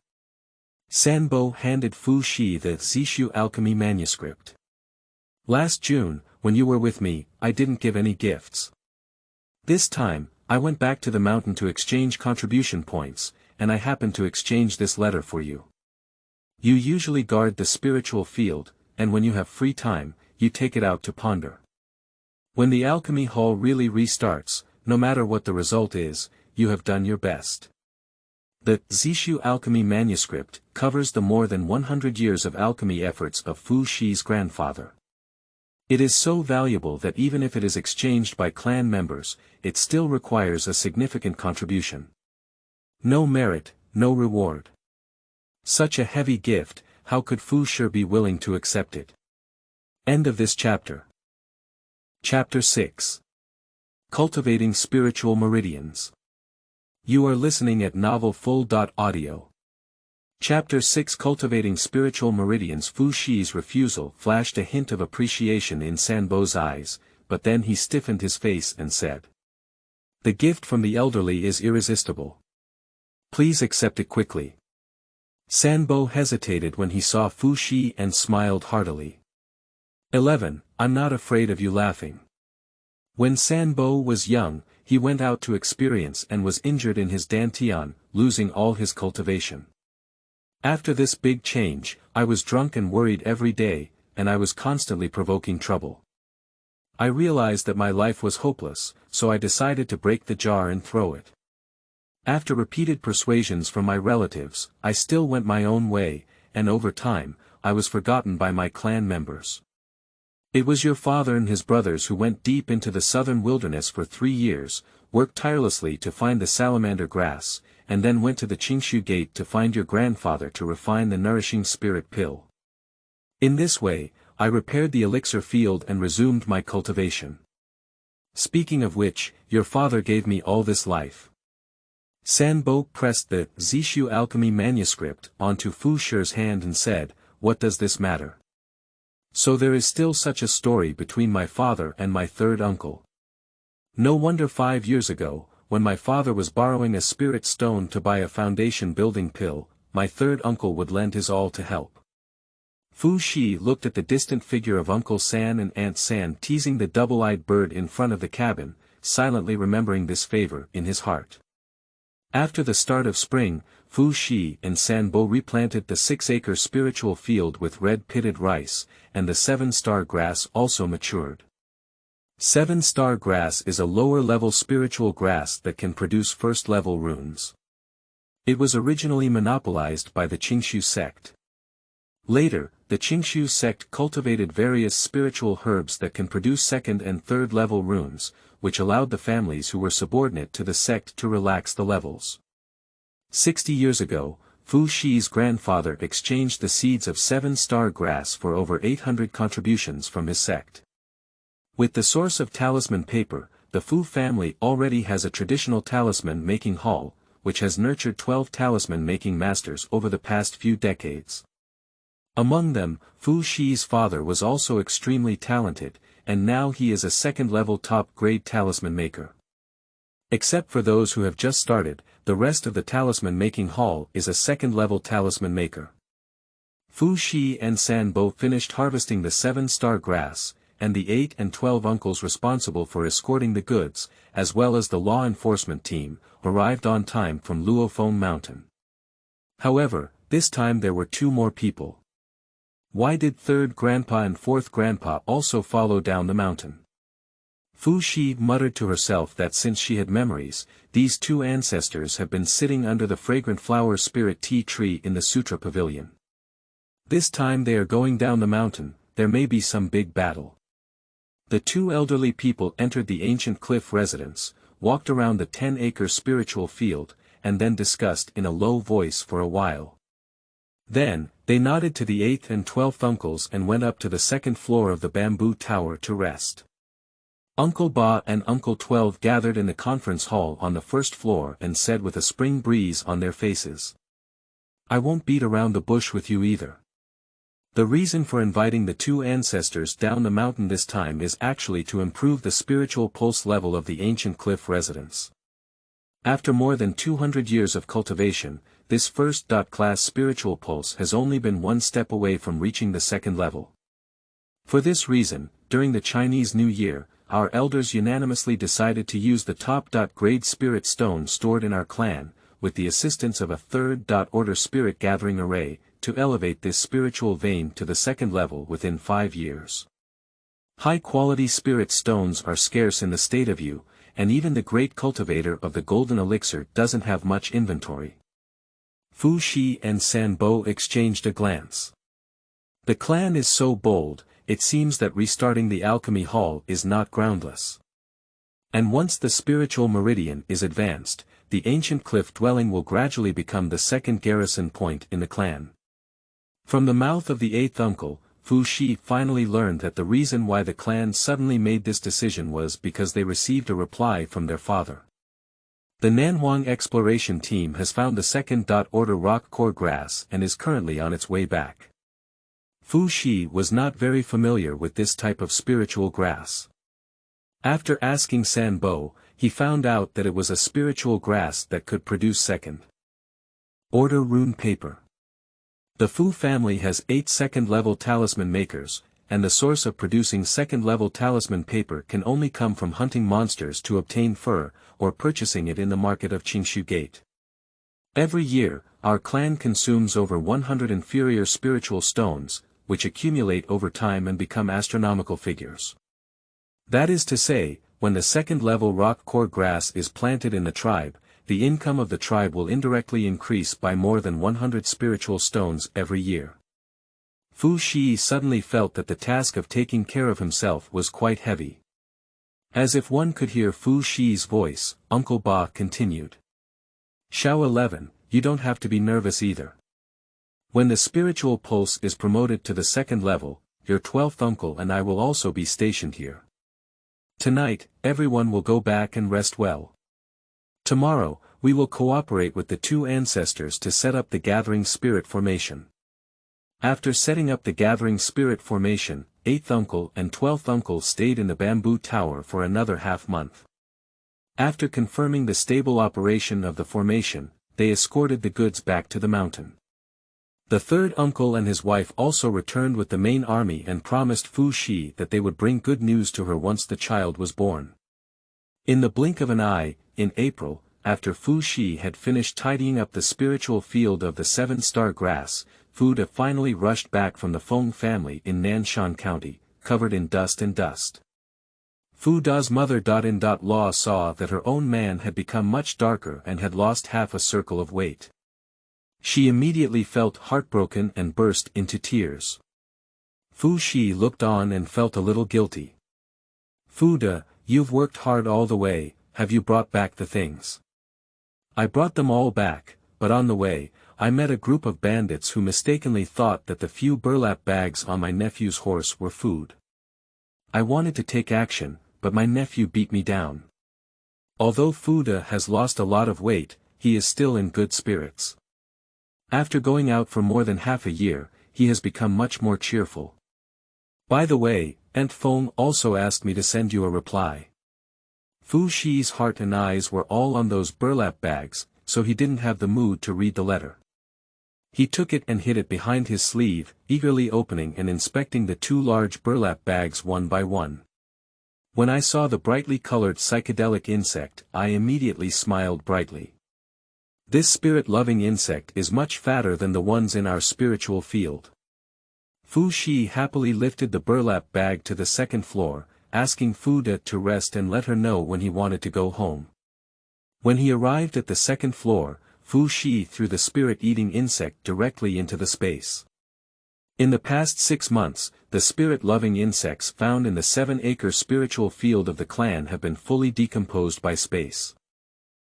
Sanbo handed Fu Shi the Xishu alchemy manuscript. Last June, when you were with me, I didn't give any gifts. This time, I went back to the mountain to exchange contribution points, and I happened to exchange this letter for you. You usually guard the spiritual field, and when you have free time, you take it out to ponder. When the alchemy hall really restarts, no matter what the result is, you have done your best. The Xishu alchemy manuscript covers the more than 100 years of alchemy efforts of Fu Shi's grandfather. It is so valuable that even if it is exchanged by clan members, it still requires a significant contribution. No merit, no reward. Such a heavy gift, how could Fu Shi be willing to accept it? End of this chapter. Chapter 6. Cultivating Spiritual Meridians. You are listening at Novel Full.audio. Chapter 6 Cultivating Spiritual Meridians. Fu Shi's refusal flashed a hint of appreciation in Sanbo's eyes, but then he stiffened his face and said, "The gift from the elderly is irresistible. Please accept it quickly." Sanbo hesitated when he saw Fu Shi and smiled heartily. 11. I'm not afraid of you laughing. When Sanbo was young, he went out to experience and was injured in his dantian, losing all his cultivation. After this big change, I was drunk and worried every day, and I was constantly provoking trouble. I realized that my life was hopeless, so I decided to break the jar and throw it. After repeated persuasions from my relatives, I still went my own way, and over time, I was forgotten by my clan members. It was your father and his brothers who went deep into the southern wilderness for 3 years, worked tirelessly to find the salamander grass, and then went to the Qingshu Gate to find your grandfather to refine the nourishing spirit pill. In this way, I repaired the elixir field and resumed my cultivation. Speaking of which, your father gave me all this life. Sanbo pressed the Xishu alchemy manuscript onto Fu Shi's hand and said, "What does this matter? So there is still such a story between my father and my third uncle. No wonder 5 years ago, when my father was borrowing a spirit stone to buy a foundation building pill, my third uncle would lend his all to help." Fu Shi looked at the distant figure of Uncle San and Aunt San teasing the double-eyed bird in front of the cabin, silently remembering this favor in his heart. After the start of spring, Fu Shi and Sanbo replanted the 6-acre spiritual field with red-pitted rice, and the 7-star grass also matured. 7-star grass is a lower-level spiritual grass that can produce first-level runes. It was originally monopolized by the Qingshu sect. Later, the Qingshu sect cultivated various spiritual herbs that can produce second and third-level runes, which allowed the families who were subordinate to the sect to relax the levels. 60 years ago, Fu Shi's grandfather exchanged the seeds of 7-star grass for over 800 contributions from his sect. With the source of talisman paper, the Fu family already has a traditional talisman-making hall, which has nurtured 12 talisman-making masters over the past few decades. Among them, Fu Shi's father was also extremely talented, and now he is a second-level top-grade talisman maker. Except for those who have just started, the rest of the talisman-making hall is a second-level talisman maker. Fu Shi and Sanbo finished harvesting the 7-star grass, and the 8 and 12 uncles responsible for escorting the goods, as well as the law enforcement team, arrived on time from Luofeng Mountain. However, this time there were 2 more people. Why did 3rd grandpa and 4th grandpa also follow down the mountain? Fu Shi muttered to herself that since she had memories, these 2 ancestors have been sitting under the fragrant flower spirit tea tree in the Sutra Pavilion. This time they are going down the mountain, there may be some big battle. The 2 elderly people entered the ancient cliff residence, walked around the 10-acre spiritual field, and then discussed in a low voice for a while. Then, they nodded to the 8th and 12th uncles and went up to the 2nd floor of the bamboo tower to rest. Uncle Ba and Uncle 12 gathered in the conference hall on the 1st floor and said with a spring breeze on their faces, "I won't beat around the bush with you either. The reason for inviting the 2 ancestors down the mountain this time is actually to improve the spiritual pulse level of the ancient cliff residence. After more than 200 years of cultivation, this first-class spiritual pulse has only been 1 step away from reaching the 2nd level. For this reason, during the Chinese New Year, our elders unanimously decided to use the top-grade spirit stone stored in our clan, with the assistance of a 3rd order spirit gathering array, to elevate this spiritual vein to the 2nd level within 5 years. High-quality spirit stones are scarce in the state of Yu, and even the great cultivator of the golden elixir doesn't have much inventory." Fu Shi and Sanbo exchanged a glance. The clan is so bold, it seems that restarting the alchemy hall is not groundless. And once the spiritual meridian is advanced, the ancient cliff dwelling will gradually become the 2nd garrison point in the clan. From the mouth of the 8th uncle, Fu Shi finally learned that the reason why the clan suddenly made this decision was because they received a reply from their father. The Nanhuang exploration team has found the second-order rock core grass and is currently on its way back. Fu Shi was not very familiar with this type of spiritual grass. After asking San Bo, he found out that it was a spiritual grass that could produce second-order rune paper. The Fu family has 8 second-level talisman makers, and the source of producing second-level talisman paper can only come from hunting monsters to obtain fur, or purchasing it in the market of Qingshu Gate. Every year, our clan consumes over 100 inferior spiritual stones, which accumulate over time and become astronomical figures. That is to say, when the second-level rock core grass is planted in the tribe, the income of the tribe will indirectly increase by more than 100 spiritual stones every year. Fu Shi suddenly felt that the task of taking care of himself was quite heavy. As if one could hear Fu Shi's voice, Uncle Ba continued. Xiao 11, you don't have to be nervous either. When the spiritual pulse is promoted to the second level, your 12th uncle and I will also be stationed here. Tonight, everyone will go back and rest well. Tomorrow, we will cooperate with the 2 ancestors to set up the Gathering Spirit Formation. After setting up the Gathering Spirit Formation, 8th uncle and 12th uncle stayed in the bamboo tower for another half-month. After confirming the stable operation of the formation, they escorted the goods back to the mountain. The 3rd uncle and his wife also returned with the main army and promised Fu Shi that they would bring good news to her once the child was born. In the blink of an eye, in April, after Fu Shi had finished tidying up the spiritual field of the 7-star grass, Fu De finally rushed back from the Feng family in Nanshan County, covered in dust and dust. Fu Da's mother-in-law saw that her own man had become much darker and had lost half a circle of weight. She immediately felt heartbroken and burst into tears. Fu Shi looked on and felt a little guilty. Fu De, you've worked hard all the way, have you brought back the things? I brought them all back, but on the way, I met a group of bandits who mistakenly thought that the few burlap bags on my nephew's horse were food. I wanted to take action, but my nephew beat me down. Although Fu De has lost a lot of weight, he is still in good spirits. After going out for more than half a year, he has become much more cheerful. By the way, Aunt Feng also asked me to send you a reply. Fu Shi's heart and eyes were all on those burlap bags, so he didn't have the mood to read the letter. He took it and hid it behind his sleeve, eagerly opening and inspecting the 2 large burlap bags one by one. When I saw the brightly colored psychedelic insect, I immediately smiled brightly. This spirit-loving insect is much fatter than the ones in our spiritual field. Fu Shi happily lifted the burlap bag to the 2nd floor, asking Fu De to rest and let her know when he wanted to go home. When he arrived at the 2nd floor, Fu Shi threw the spirit-eating insect directly into the space. In the past 6 months, the spirit-loving insects found in the 7-acre spiritual field of the clan have been fully decomposed by space.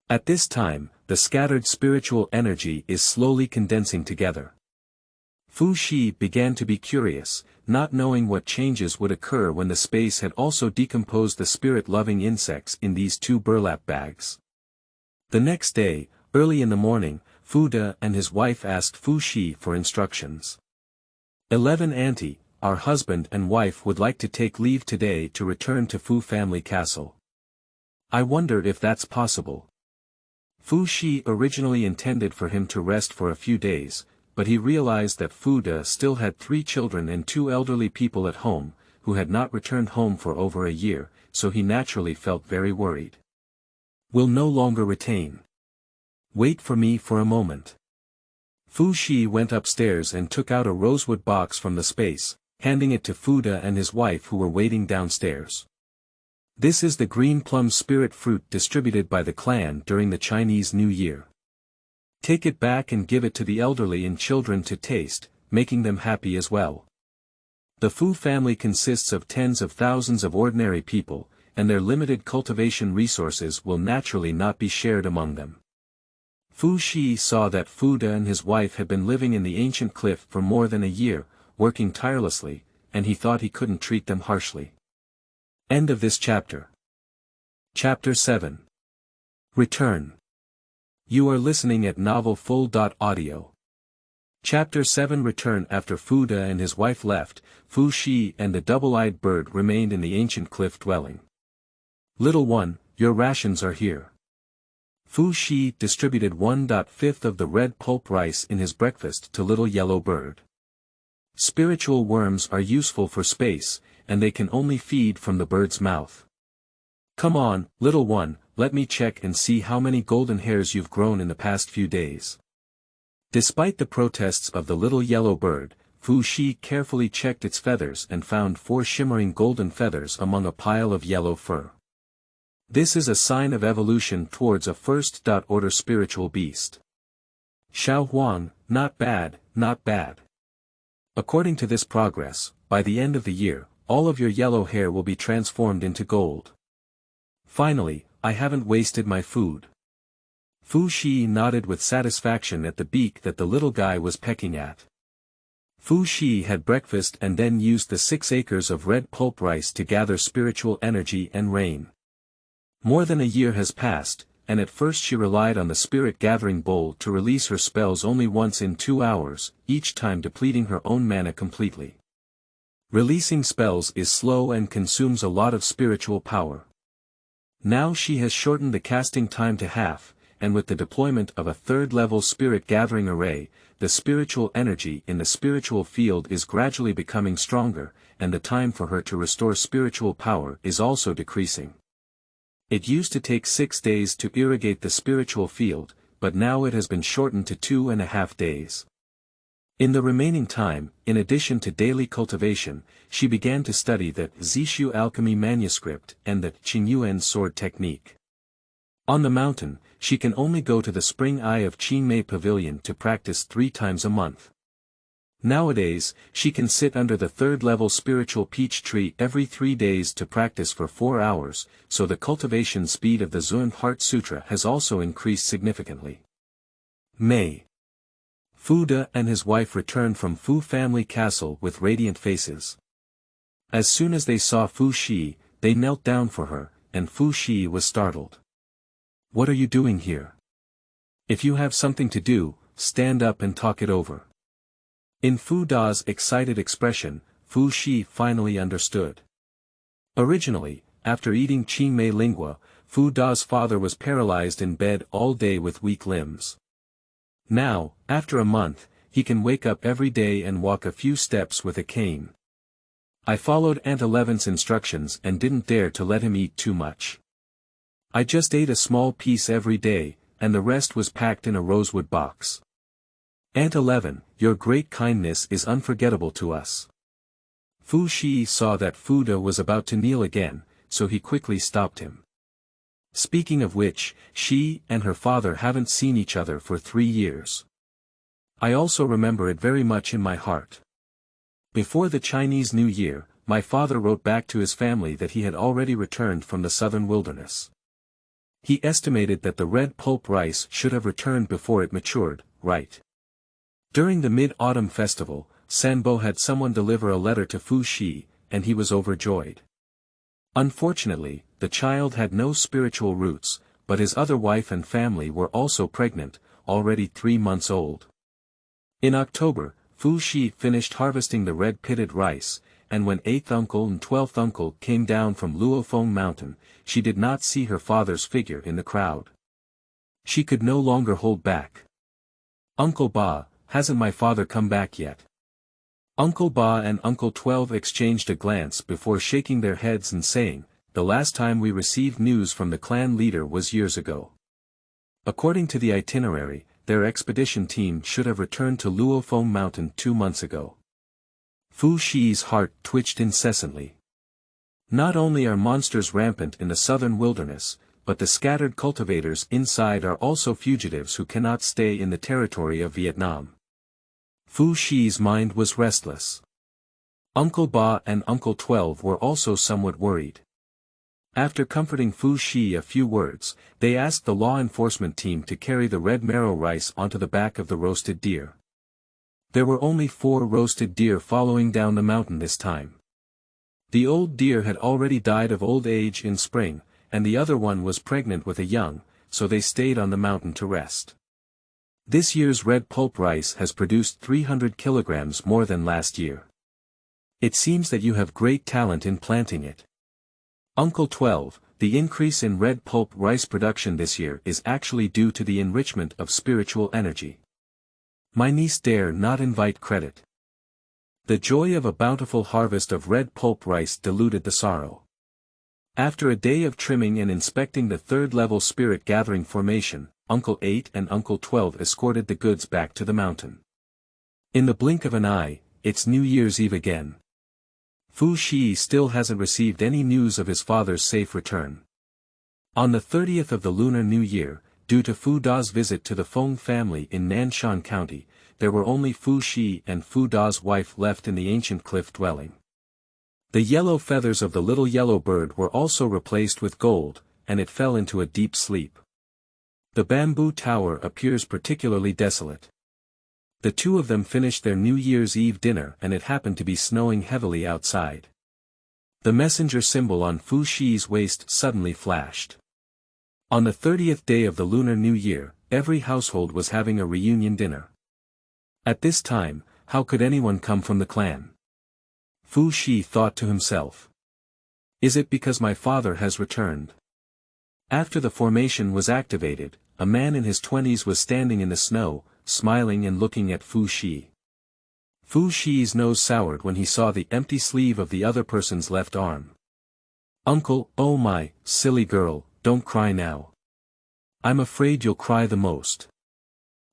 At this time, the scattered spiritual energy is slowly condensing together. Fu Shi began to be curious, not knowing what changes would occur when the space had also decomposed the spirit-loving insects in these 2 burlap bags. The next day, early in the morning, Fu De and his wife asked Fu Shi for instructions. 11 Auntie, our husband and wife would like to take leave today to return to Fu family castle. I wonder if that's possible. Fu Shi originally intended for him to rest for a few days, but he realized that Fu De still had 3 children and 2 elderly people at home, who had not returned home for over a year, so he naturally felt very worried. Will no longer retain. Wait for me for a moment. Fu Shi went upstairs and took out a rosewood box from the space, handing it to Fu De and his wife who were waiting downstairs. This is the green plum spirit fruit distributed by the clan during the Chinese New Year. Take it back and give it to the elderly and children to taste, making them happy as well. The Fu family consists of tens of thousands of ordinary people, and their limited cultivation resources will naturally not be shared among them. Fu Shi saw that Fu De and his wife had been living in the ancient cliff for more than a year, working tirelessly, and he thought he couldn't treat them harshly. End of this chapter. Chapter 7. Return. You are listening at novelfull.audio. Chapter 7. Return. After Fuda and his wife left, Fu Shi and the double-eyed bird remained in the ancient cliff dwelling. Little one, your rations are here. Fu Shi distributed 1/5 of the red pulp rice in his breakfast to little yellow bird. Spiritual worms are useful for space, and they can only feed from the bird's mouth. Come on, little one, let me check and see how many golden hairs you've grown in the past few days. Despite the protests of the little yellow bird, Fu Shi carefully checked its feathers and found 4 shimmering golden feathers among a pile of yellow fur. This is a sign of evolution towards a first-order spiritual beast. Xiao Huang, not bad, not bad. According to this progress, by the end of the year, all of your yellow hair will be transformed into gold. Finally, I haven't wasted my food. Fu Shi nodded with satisfaction at the beak that the little guy was pecking at. Fu Shi had breakfast and then used the 6 acres of red pulp rice to gather spiritual energy and rain. More than a year has passed, and at first she relied on the spirit gathering bowl to release her spells only once in 2 hours, each time depleting her own mana completely. Releasing spells is slow and consumes a lot of spiritual power. Now she has shortened the casting time to half, and with the deployment of a 3rd-level spirit gathering array, the spiritual energy in the spiritual field is gradually becoming stronger, and the time for her to restore spiritual power is also decreasing. It used to take 6 days to irrigate the spiritual field, but now it has been shortened to 2.5 days. In the remaining time, in addition to daily cultivation, she began to study the Zishu alchemy manuscript and the Qingyuan sword technique. On the mountain, she can only go to the Spring Eye of Qinmei Pavilion to practice 3 times a month. Nowadays, she can sit under the 3rd-level spiritual peach tree every 3 days to practice for 4 hours, so the cultivation speed of the Zun Heart Sutra has also increased significantly. May. Fuda and his wife returned from Fu family castle with radiant faces. As soon as they saw Fu Shi, they knelt down for her, and Fu Shi was startled. What are you doing here? If you have something to do, stand up and talk it over. In Fu Da's excited expression, Fu Shi finally understood. Originally, after eating Qinmei lingua, Fu Da's father was paralyzed in bed all day with weak limbs. Now, after a month, he can wake up every day and walk a few steps with a cane. I followed Aunt Eleven's instructions and didn't dare to let him eat too much. I just ate a small piece every day, and the rest was packed in a rosewood box. Aunt 11, your great kindness is unforgettable to us. Fu Shi saw that Fuda was about to kneel again, so he quickly stopped him. Speaking of which, she and her father haven't seen each other for 3 years. I also remember it very much in my heart. Before the Chinese New Year, my father wrote back to his family that he had already returned from the southern wilderness. He estimated that the red pulp rice should have returned before it matured, right? During the Mid-Autumn Festival, Sanbo had someone deliver a letter to Fu Shi, and he was overjoyed. Unfortunately, the child had no spiritual roots, but his other wife and family were also pregnant, already 3 months old. In October, Fu Shi finished harvesting the red-pitted rice, and when 8th uncle and 12th uncle came down from Luofeng Mountain, she did not see her father's figure in the crowd. She could no longer hold back. Uncle Ba, hasn't my father come back yet? Uncle Ba and Uncle 12 exchanged a glance before shaking their heads and saying, the last time we received news from the clan leader was years ago. According to the itinerary, their expedition team should have returned to Luofeng Mountain 2 months ago. Fu Shi's heart twitched incessantly. Not only are monsters rampant in the southern wilderness, but the scattered cultivators inside are also fugitives who cannot stay in the territory of Vietnam. Fu Shi's mind was restless. Uncle Ba and Uncle 12 were also somewhat worried. After comforting Fu Shi a few words, they asked the law enforcement team to carry the red marrow rice onto the back of the roasted deer. There were only 4 roasted deer following down the mountain this time. The old deer had already died of old age in spring, and the other one was pregnant with a young, so they stayed on the mountain to rest. This year's red pulp rice has produced 300 kilograms more than last year. It seems that you have great talent in planting it. Uncle 12, the increase in red pulp rice production this year is actually due to the enrichment of spiritual energy. My niece dare not invite credit. The joy of a bountiful harvest of red pulp rice diluted the sorrow. After a day of trimming and inspecting the third-level spirit gathering formation, Uncle 8 and Uncle 12 escorted the goods back to the mountain. In the blink of an eye, it's New Year's Eve again. Fu Shi still hasn't received any news of his father's safe return. On the 30th of the Lunar New Year, due to Fu Da's visit to the Feng family in Nanshan County, there were only Fu Shi and Fu Da's wife left in the ancient cliff dwelling. The yellow feathers of the little yellow bird were also replaced with gold, and it fell into a deep sleep. The bamboo tower appears particularly desolate. The two of them finished their New Year's Eve dinner and it happened to be snowing heavily outside. The messenger symbol on Fu Shi's waist suddenly flashed. On the 30th day of the Lunar New Year, every household was having a reunion dinner. At this time, how could anyone come from the clan? Fu Shi thought to himself. Is it because my father has returned? After the formation was activated, a man in his 20s was standing in the snow, smiling and looking at Fu Shi. Fu Shi's nose soured when he saw the empty sleeve of the other person's left arm. Uncle, oh my, silly girl, don't cry now. I'm afraid you'll cry the most.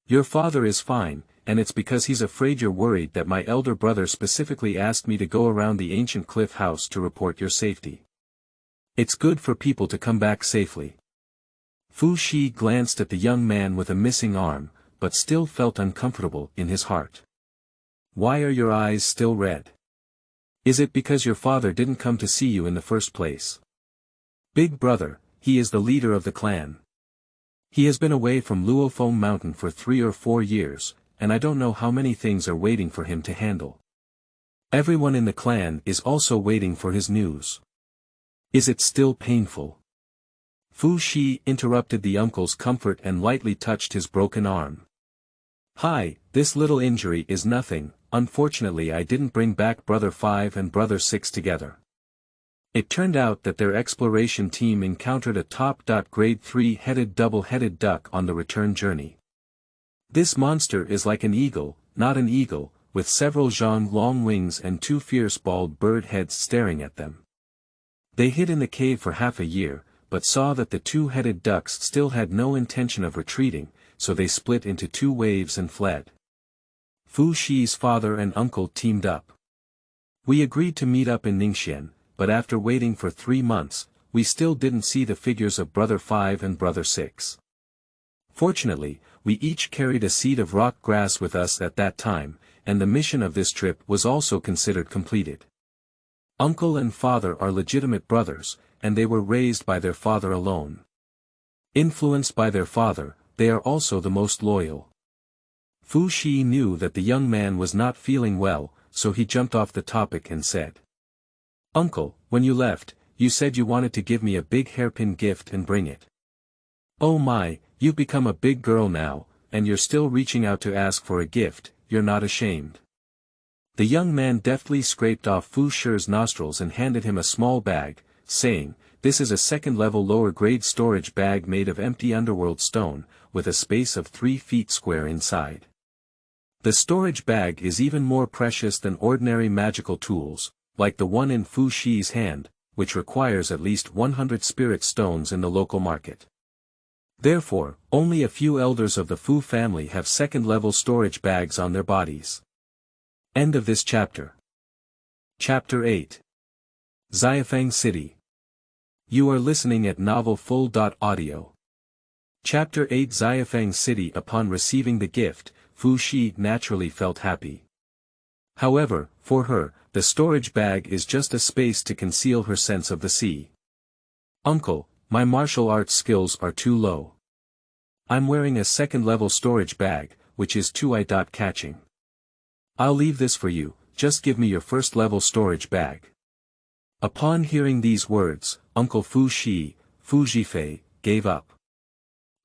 Your father is fine, and it's because he's afraid you're worried that my elder brother specifically asked me to go around the ancient cliff house to report your safety. It's good for people to come back safely. Fu Shi glanced at the young man with a missing arm, but still felt uncomfortable in his heart. Why are your eyes still red? Is it because your father didn't come to see you in the first place? Big brother, he is the leader of the clan. He has been away from Luofeng Mountain for 3 or 4 years, and I don't know how many things are waiting for him to handle. Everyone in the clan is also waiting for his news. Is it still painful? Fu Shi interrupted the uncle's comfort and lightly touched his broken arm. Hi, this little injury is nothing, unfortunately I didn't bring back Brother 5 and Brother 6 together. It turned out that their exploration team encountered a top-grade 3-headed double-headed duck on the return journey. This monster is like an eagle, not an eagle, with several zhang long wings and 2 fierce bald bird heads staring at them. They hid in the cave for half a year, but saw that the 2-headed ducks still had no intention of retreating, so they split into 2 waves and fled. Fu Shi's father and uncle teamed up. We agreed to meet up in Ningxian, but after waiting for 3 months, we still didn't see the figures of Brother 5 and Brother 6. Fortunately, we each carried a seed of rock grass with us at that time, and the mission of this trip was also considered completed. Uncle and father are legitimate brothers, and they were raised by their father alone. Influenced by their father, they are also the most loyal. Fu Shi knew that the young man was not feeling well, so he jumped off the topic and said, Uncle, when you left, you said you wanted to give me a big hairpin gift and bring it. Oh my, you've become a big girl now, and you're still reaching out to ask for a gift, you're not ashamed. The young man deftly scraped off Fu Shi's nostrils and handed him a small bag, saying, This is a second-level lower-grade storage bag made of empty underworld stone, with a space of 3 feet square inside. The storage bag is even more precious than ordinary magical tools, like the one in Fu Shi's hand, which requires at least 100 spirit stones in the local market. Therefore, only a few elders of the Fu family have second-level storage bags on their bodies. End of this chapter. Chapter 8. Xihefang City. You are listening at novelfull.audio. Chapter 8 Xihefang City. Upon receiving the gift, Fu Shi naturally felt happy. However, for her, the storage bag is just a space to conceal her sense of the sea. Uncle, my martial arts skills are too low. I'm wearing a second-level storage bag, which is too eye-catching. I'll leave this for you, just give me your first-level storage bag. Upon hearing these words, Uncle Fu Xihefang, gave up.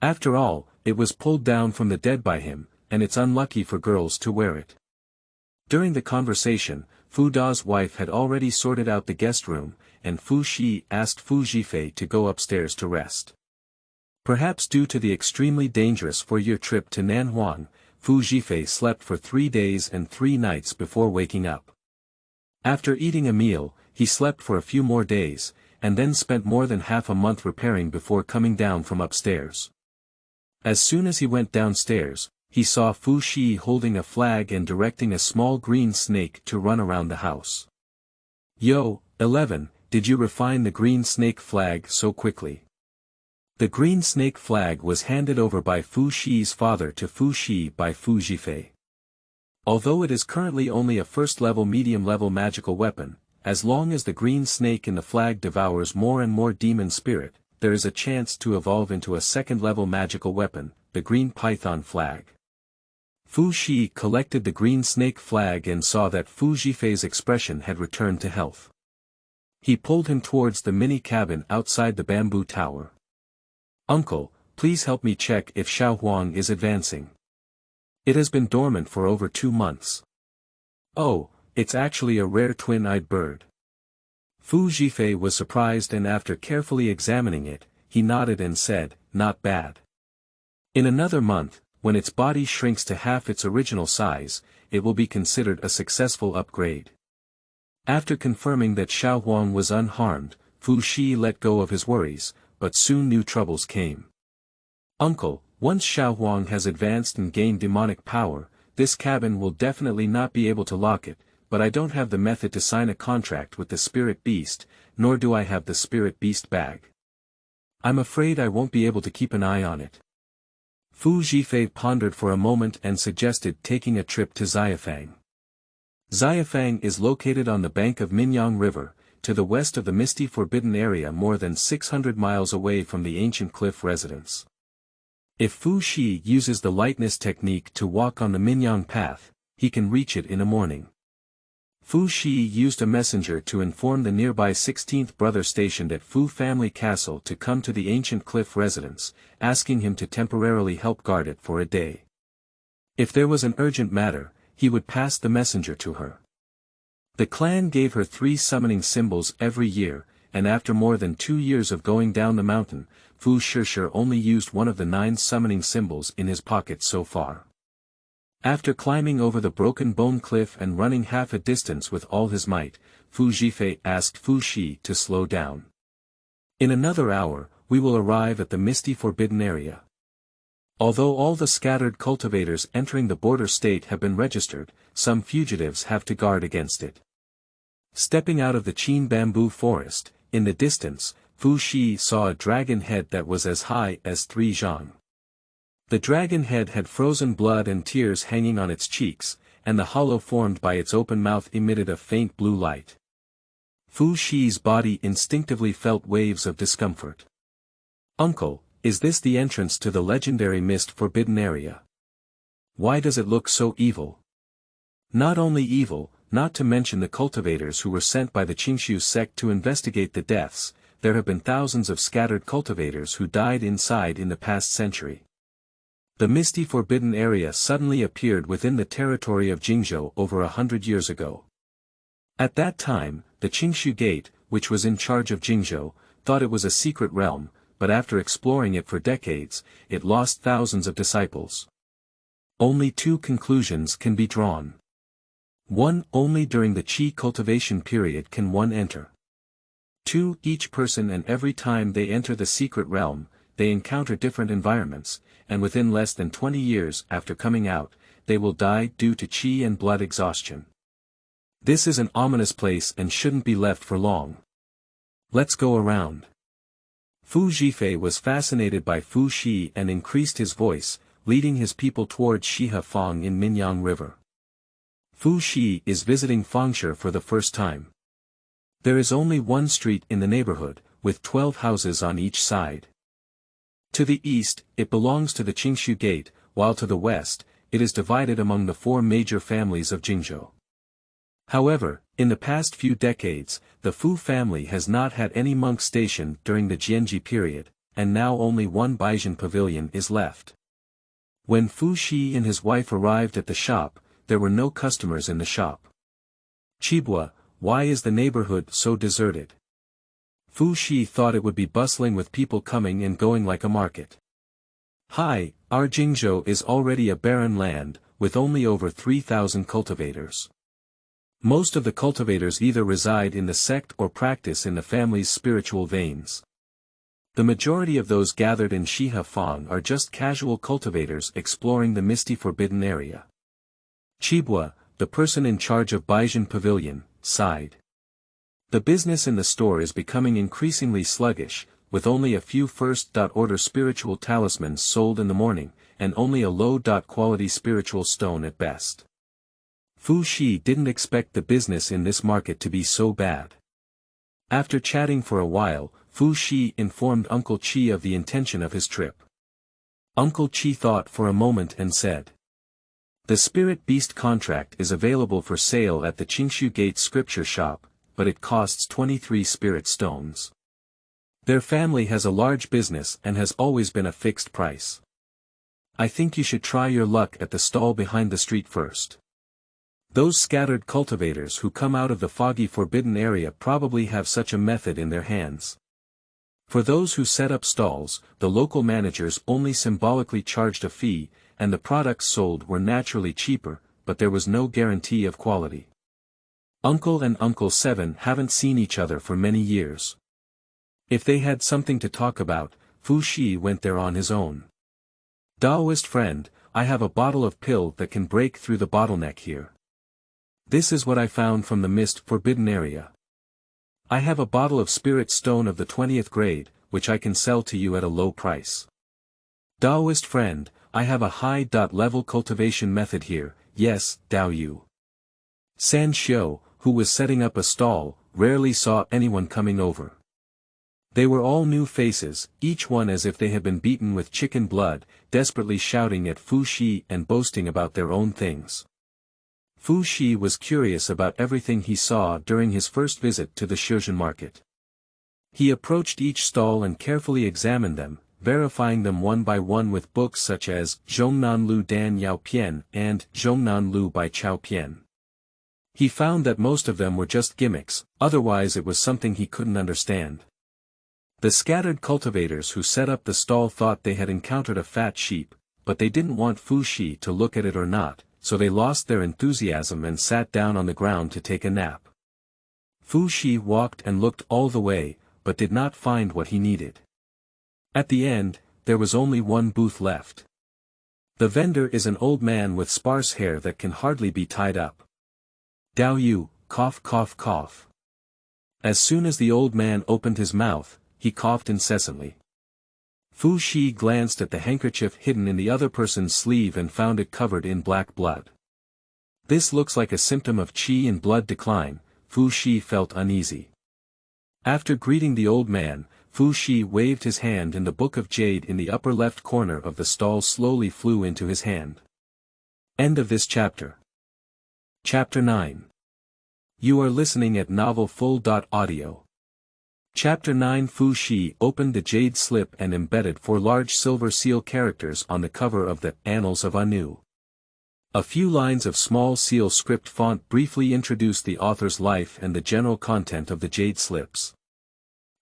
After all, it was pulled down from the dead by him, and it's unlucky for girls to wear it. During the conversation, Fu Da's wife had already sorted out the guest room, and Fu Xi asked Fu Xihefang to go upstairs to rest. Perhaps due to the extremely dangerous 4-year trip to Nanhuang, Fu Xihefang slept for 3 days and 3 nights before waking up. After eating a meal, he slept for a few more days, and then spent more than half a month repairing before coming down from upstairs. As soon as he went downstairs, he saw Fu Xi holding a flag and directing a small green snake to run around the house. Yo, 11, did you refine the green snake flag so quickly? The green snake flag was handed over by Fu Xi's father to Fu Xi by Fu Xihefang. Although it is currently only a first-level medium-level magical weapon, as long as the green snake in the flag devours more and more demon spirit, there is a chance to evolve into a second-level magical weapon, the green python flag. Fu Xi collected the green snake flag and saw that Fu Xihefang's expression had returned to health. He pulled him towards the mini cabin outside the bamboo tower. Uncle, please help me check if Xiaohuang is advancing. It has been dormant for over 2 months. Oh, it's actually a rare twin-eyed bird. Fu Xihefang was surprised, and after carefully examining it, he nodded and said, not bad. In another month, when its body shrinks to half its original size, it will be considered a successful upgrade. After confirming that Xiaohuang was unharmed, Fu Xi let go of his worries, but soon new troubles came. Uncle, once Xiaohuang has advanced and gained demonic power, this cabin will definitely not be able to lock it, but I don't have the method to sign a contract with the spirit beast, nor do I have the spirit beast bag. I'm afraid I won't be able to keep an eye on it. Fu Xihefang pondered for a moment and suggested taking a trip to Xihefang. Xihefang is located on the bank of Minyang River, to the west of the misty forbidden area, more than 600 miles away from the ancient cliff residence. If Fu Xi uses the lightness technique to walk on the Minyang path, he can reach it in a morning. Fu Xi used a messenger to inform the nearby 16th brother stationed at Fu family castle to come to the ancient cliff residence, asking him to temporarily help guard it for a day. If there was an urgent matter, he would pass the messenger to her. The clan gave her 3 summoning symbols every year, and after more than 2 years of going down the mountain, Fu Shi only used one of the 9 summoning symbols in his pocket so far. After climbing over the broken bone cliff and running half a distance with all his might, Fu Xihefang asked Fu Xi to slow down. In another hour, we will arrive at the misty forbidden area. Although all the scattered cultivators entering the border state have been registered, some fugitives have to guard against it. Stepping out of the Qin bamboo forest, in the distance, Fu Xi saw a dragon head that was as high as 3 zhang. The dragon head had frozen blood and tears hanging on its cheeks, and the hollow formed by its open mouth emitted a faint blue light. Fu Xi's body instinctively felt waves of discomfort. Uncle, is this the entrance to the legendary mist forbidden area? Why does it look so evil? Not only evil, not to mention the cultivators who were sent by the Qingshu sect to investigate the deaths, there have been thousands of scattered cultivators who died inside in the past century. The misty forbidden area suddenly appeared within the territory of Jingzhou over 100 years ago. At that time, the Qingshu Gate, which was in charge of Jingzhou, thought it was a secret realm, but after exploring it for decades, it lost thousands of disciples. Only 2 conclusions can be drawn. 1. Only during the Qi cultivation period can one enter. 2. Each person and every time they enter the secret realm, they encounter different environments, and within less than 20 years after coming out, they will die due to qi and blood exhaustion. This is an ominous place and shouldn't be left for long. Let's go around. Fu Xihefang was fascinated by Fu Xi and increased his voice, leading his people towards Xihefang in Minyang River. Fu Xi is visiting Fangshe for the first time. There is only one street in the neighborhood, with 12 houses on each side. To the east, it belongs to the Qingshu Gate, while to the west, it is divided among the 4 major families of Jingzhou. However, in the past few decades, the Fu family has not had any monk station during the Jianji period, and now only one Baizhen pavilion is left. When Fu Shi and his wife arrived at the shop, there were no customers in the shop. "Chibua, why is the neighborhood so deserted?" Fu Shi thought it would be bustling with people coming and going like a market. "Hi, our Jingzhou is already a barren land, with only over 3,000 cultivators. Most of the cultivators either reside in the sect or practice in the family's spiritual veins. The majority of those gathered in Xihefang are just casual cultivators exploring the misty forbidden area." Chibua, the person in charge of Baizhen Pavilion, sighed. "The business in the store is becoming increasingly sluggish, with only a few first-order spiritual talismans sold in the morning, and only a low-quality spiritual stone at best." Fu Shi didn't expect the business in this market to be so bad. After chatting for a while, Fu Shi informed Uncle Qi of the intention of his trip. Uncle Qi thought for a moment and said, "The Spirit Beast contract is available for sale at the Qingshu Gate scripture shop, but it costs 23 spirit stones. Their family has a large business and has always been a fixed price. I think you should try your luck at the stall behind the street first. Those scattered cultivators who come out of the foggy forbidden area probably have such a method in their hands. For those who set up stalls, the local managers only symbolically charged a fee, and the products sold were naturally cheaper, but there was no guarantee of quality. Uncle and Uncle Seven haven't seen each other for many years." If they had something to talk about, Fu Shi went there on his own. "Taoist friend, I have a bottle of pill that can break through the bottleneck here. This is what I found from the mist forbidden area. I have a bottle of spirit stone of the 20th grade, which I can sell to you at a low price. Taoist friend, I have a high-level cultivation method here, yes, Dao Yu." San Xiu, who was setting up a stall, rarely saw anyone coming over. They were all new faces, each one as if they had been beaten with chicken blood, desperately shouting at Fu Shi and boasting about their own things. Fu Shi was curious about everything he saw during his first visit to the Shenzhen market. He approached each stall and carefully examined them, verifying them one by one with books such as Zhongnan Lu Dan Yao Pian and Zhongnan Lu by Chao Pian. He found that most of them were just gimmicks, otherwise it was something he couldn't understand. The scattered cultivators who set up the stall thought they had encountered a fat sheep, but they didn't want Fu Shi to look at it or not, so they lost their enthusiasm and sat down on the ground to take a nap. Fu Shi walked and looked all the way, but did not find what he needed. At the end, there was only one booth left. The vendor is an old man with sparse hair that can hardly be tied up. "Dao Yu, cough cough cough." As soon as the old man opened his mouth, he coughed incessantly. Fu Shi glanced at the handkerchief hidden in the other person's sleeve and found it covered in black blood. This looks like a symptom of qi and blood decline. Fu Shi felt uneasy. After greeting the old man, Fu Shi waved his hand and the book of jade in the upper left corner of the stall slowly flew into his hand. End of this chapter. Chapter 9. You are listening at novelfull.audio. Chapter 9. Fu Shi opened the jade slip and embedded 4 large silver seal characters on the cover of the Annals of Anu. A few lines of small seal script font briefly introduced the author's life and the general content of the jade slips.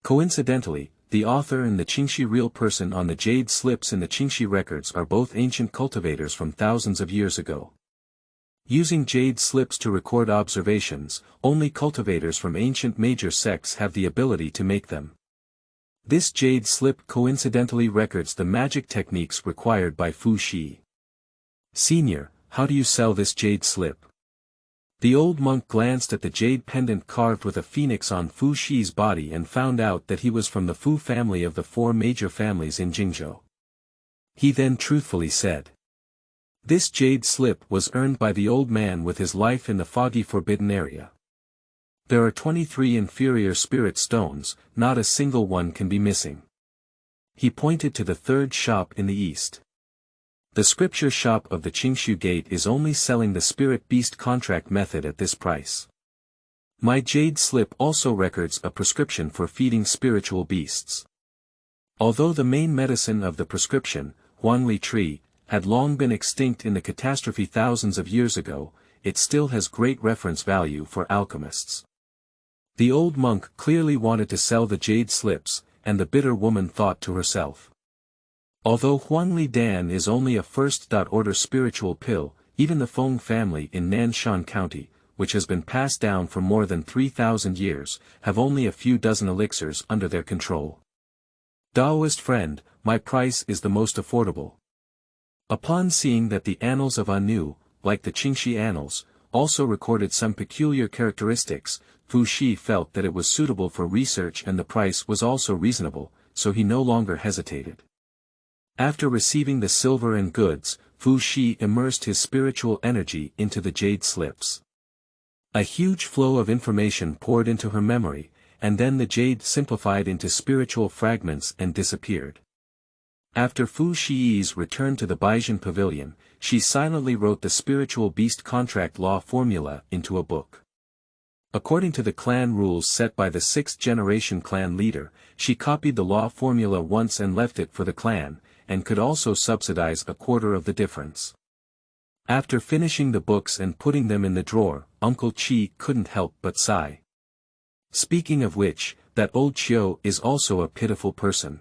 Coincidentally, the author and the Qingxi real person on the jade slips in the Qingxi records are both ancient cultivators from thousands of years ago. Using jade slips to record observations, only cultivators from ancient major sects have the ability to make them. This jade slip coincidentally records the magic techniques required by Fu Shi. Senior, how do you sell this jade slip? The old monk glanced at the jade pendant carved with a phoenix on Fu Shi's body and found out that he was from the Fu family of the 4 major families in Jingzhou. He then truthfully said, "This jade slip was earned by the old man with his life in the foggy forbidden area. There are 23 inferior spirit stones, not a single one can be missing." He pointed to the 3rd shop in the east. The scripture shop of the Qingshu Gate is only selling the spirit beast contract method at this price. My jade slip also records a prescription for feeding spiritual beasts. Although the main medicine of the prescription, Huanli tree, had long been extinct in the catastrophe thousands of years ago, it still has great reference value for alchemists. The old monk clearly wanted to sell the jade slips, and the bitter woman thought to herself. Although Huanli Dan is only a first-order spiritual pill, even the Feng family in Nanshan County, which has been passed down for more than 3,000 years, have only a few dozen elixirs under their control. Taoist friend, my price is the most affordable. Upon seeing that the annals of Anu, like the Qingxi annals, also recorded some peculiar characteristics, Fu Shi felt that it was suitable for research and the price was also reasonable, so he no longer hesitated. After receiving the silver and goods, Fu Shi immersed his spiritual energy into the jade slips. A huge flow of information poured into her memory, and then the jade simplified into spiritual fragments and disappeared. After Fu Shi's return to the Baijin pavilion, she silently wrote the spiritual beast contract law formula into a book. According to the clan rules set by the 6th generation clan leader, she copied the law formula once and left it for the clan, and could also subsidize a quarter of the difference. After finishing the books and putting them in the drawer, Uncle Chi couldn't help but sigh. Speaking of which, that old Chiu is also a pitiful person.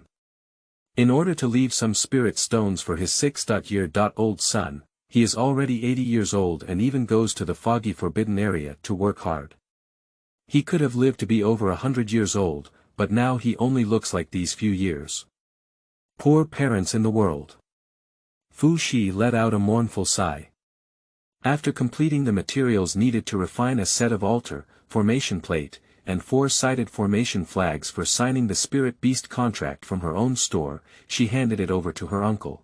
In order to leave some spirit stones for his 6-year-old son, he is already 80 years old and even goes to the foggy forbidden area to work hard. He could have lived to be over 100 years old, but now he only looks like these few years. Poor parents in the world. Fu Shi let out a mournful sigh. After completing the materials needed to refine a set of altar, formation plate, and 4-sided formation flags for signing the spirit beast contract from her own store, she handed it over to her uncle.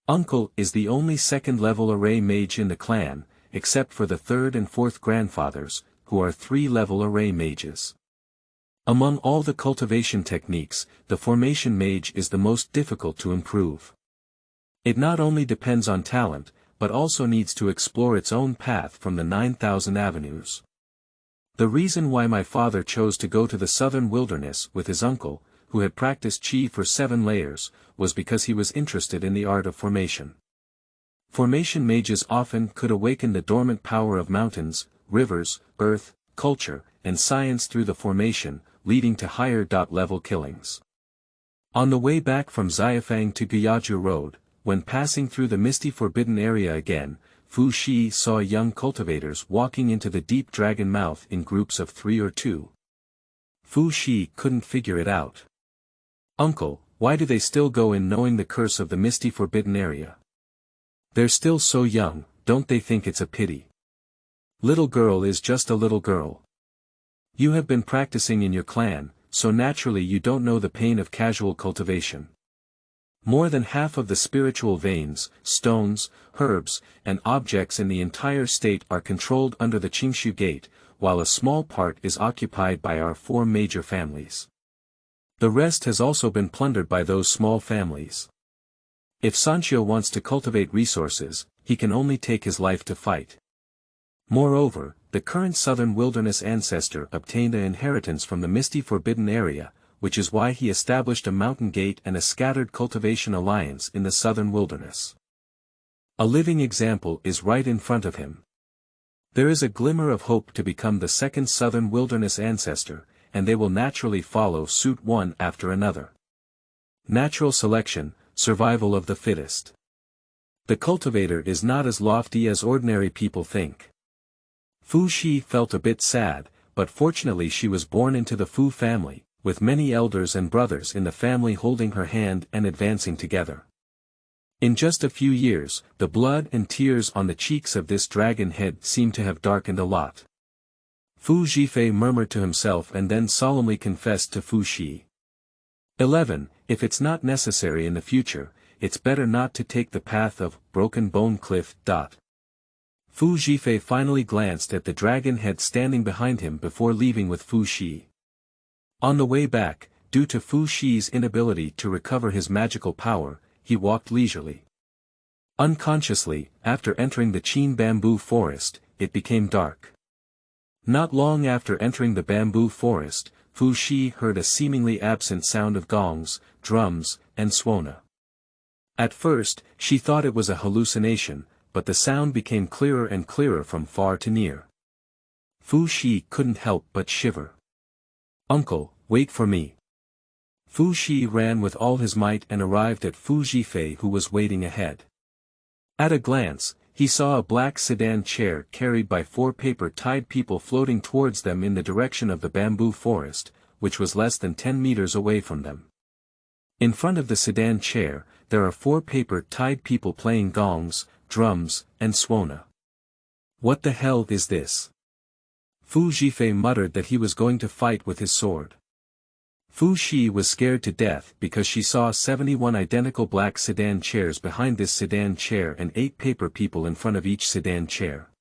Uncle is the only second-level array mage in the clan, except for the 3rd and 4th grandfathers, who are 3-level array mages. Among all the cultivation techniques, the formation mage is the most difficult to improve. It not only depends on talent, but also needs to explore its own path from the 9,000 avenues. The reason why my father chose to go to the southern wilderness with his uncle, who had practiced Qi for 7 layers, was because he was interested in the art of formation. Formation mages often could awaken the dormant power of mountains, rivers, earth, culture, and science through the formation, leading to higher-level killings. On the way back from Xihefang to Gyaju Road, when passing through the misty forbidden area again, Fu Shi saw young cultivators walking into the deep dragon mouth in groups of 3 or 2. Fu Shi couldn't figure it out. Uncle, why do they still go in knowing the curse of the misty forbidden area? They're still so young, don't they think it's a pity? Little girl is just a little girl. You have been practicing in your clan, so naturally you don't know the pain of casual cultivation. More than half of the spiritual veins, stones, herbs, and objects in the entire state are controlled under the Qingshu Gate, while a small part is occupied by our 4 major families. The rest has also been plundered by those small families. If Sancho wants to cultivate resources, he can only take his life to fight. Moreover, the current southern wilderness ancestor obtained an inheritance from the misty forbidden area, which is why he established a mountain gate and a scattered cultivation alliance in the southern wilderness. A living example is right in front of him. There is a glimmer of hope to become the second southern wilderness ancestor, and they will naturally follow suit one after another. Natural selection, survival of the fittest. The cultivator is not as lofty as ordinary people think. Fu Shi felt a bit sad, but fortunately she was born into the Fu family, with many elders and brothers in the family holding her hand and advancing together. In just a few years, the blood and tears on the cheeks of this dragon head seemed to have darkened a lot. Fu Zhifei murmured to himself and then solemnly confessed to Fu Shi. 11. If it's not necessary in the future, it's better not to take the path of broken bone cliff. Fu Zhifei finally glanced at the dragon head standing behind him before leaving with Fu Shi. On the way back, due to Fu Shi's inability to recover his magical power, he walked leisurely. Unconsciously, after entering the Qin bamboo forest, it became dark. Not long after entering the bamboo forest, Fu Shi heard a seemingly absent sound of gongs, drums, and suona. At first, she thought it was a hallucination, but the sound became clearer and clearer from far to near. Fu Shi couldn't help but shiver. "Uncle, wait for me." Fu Shi ran with all his might and arrived at Fu Xihefang, who was waiting ahead. At a glance, he saw a black sedan chair carried by 4 paper-tied people floating towards them in the direction of the bamboo forest, which was less than 10 meters away from them. In front of the sedan chair, there are 4 paper-tied people playing gongs, drums, and suona. "What the hell is this?" Fu Xihefang muttered that he was going to fight with his sword. Fu Shi was scared to death because she saw 71 identical black sedan chairs behind this sedan chair and 8 paper people in front of each sedan chair.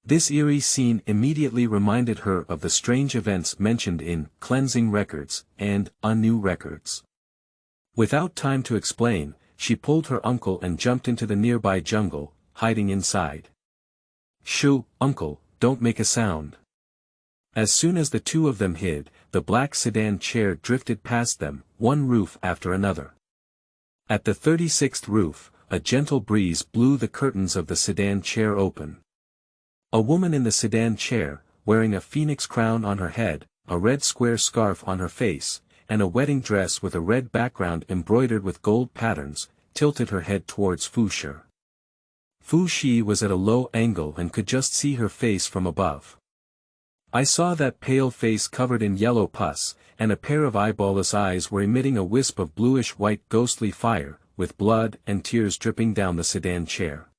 This eerie scene immediately reminded her of the strange events mentioned in Cleansing Records and Anu Records. Without time to explain, she pulled her uncle and jumped into the nearby jungle, hiding inside. "Shoo, uncle, don't make a sound." As soon as the two of them hid, the black sedan chair drifted past them, one roof after another. At the 36th roof, a gentle breeze blew the curtains of the sedan chair open. A woman in the sedan chair, wearing a phoenix crown on her head, a red square scarf on her face, and a wedding dress with a red background embroidered with gold patterns, tilted her head towards Fu Shi. Fu Shi was at a low angle and could just see her face from above. I saw that pale face covered in yellow pus, and a pair of eyeball-less eyes were emitting a wisp of bluish-white ghostly fire, with blood and tears dripping down the sedan chair.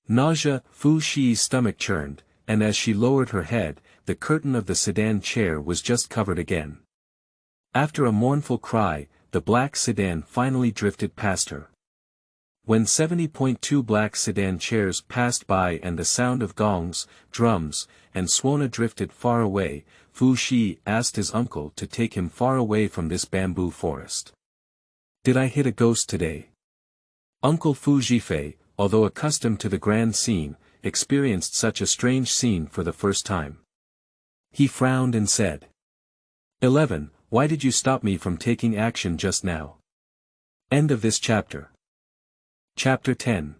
Nausea, Fu Shi's stomach churned, and as she lowered her head, the curtain of the sedan chair was just covered again. After a mournful cry, the black sedan finally drifted past her. When 70.2 black sedan chairs passed by and the sound of gongs, drums, and suona drifted far away, Fu Shi asked his uncle to take him far away from this bamboo forest. "Did I hit a ghost today?" Uncle Fu Xihefang, although accustomed to the grand scene, experienced such a strange scene for the first time. He frowned and said, 11. Why did you stop me from taking action just now? End of this chapter. Chapter 10.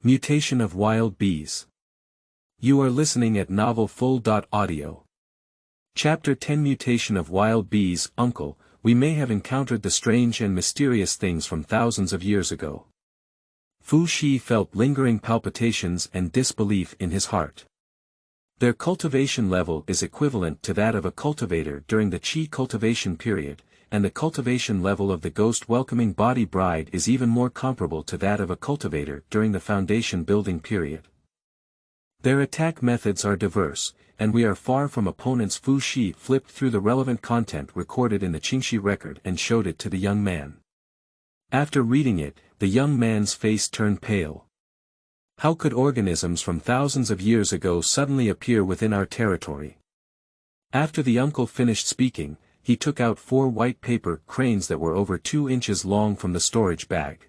Mutation of Wild Bees. You are listening at novelfull.audio. Chapter 10 Mutation of Wild Bees. Uncle, we may have encountered the strange and mysterious things from thousands of years ago. Fu Shi felt lingering palpitations and disbelief in his heart. Their cultivation level is equivalent to that of a cultivator during the Qi cultivation period, and the cultivation level of the ghost-welcoming body bride is even more comparable to that of a cultivator during the foundation building period. Their attack methods are diverse, and we are far from opponents. Fu Shi flipped through the relevant content recorded in the Qingxi record and showed it to the young man. After reading it, the young man's face turned pale. How could organisms from thousands of years ago suddenly appear within our territory? After the uncle finished speaking, he took out 4 white paper cranes that were over 2 inches long from the storage bag.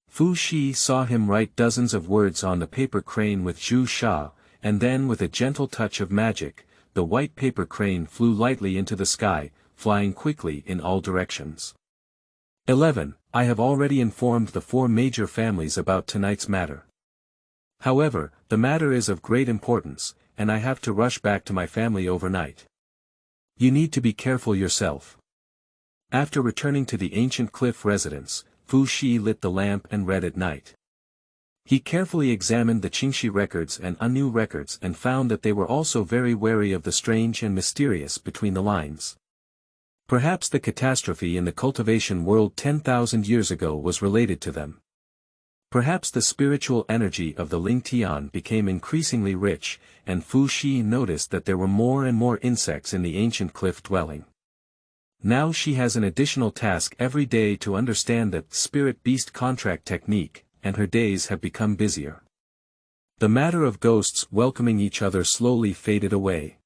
Fu Shi saw him write dozens of words on the paper crane with Zhu Sha, and then with a gentle touch of magic, the white paper crane flew lightly into the sky, flying quickly in all directions. 11. I have already informed the 4 major families about tonight's matter. However, the matter is of great importance, and I have to rush back to my family overnight. You need to be careful yourself. After returning to the ancient cliff residence, Fu Shi lit the lamp and read at night. He carefully examined the Qingxi records and Anu records and found that they were also very wary of the strange and mysterious between the lines. Perhaps the catastrophe in the cultivation world 10,000 years ago was related to them. Perhaps the spiritual energy of the Ling Tian became increasingly rich, and Fu Shi noticed that there were more and more insects in the ancient cliff dwelling. Now she has an additional task every day to understand the spirit-beast contract technique, and her days have become busier. The matter of ghosts welcoming each other slowly faded away.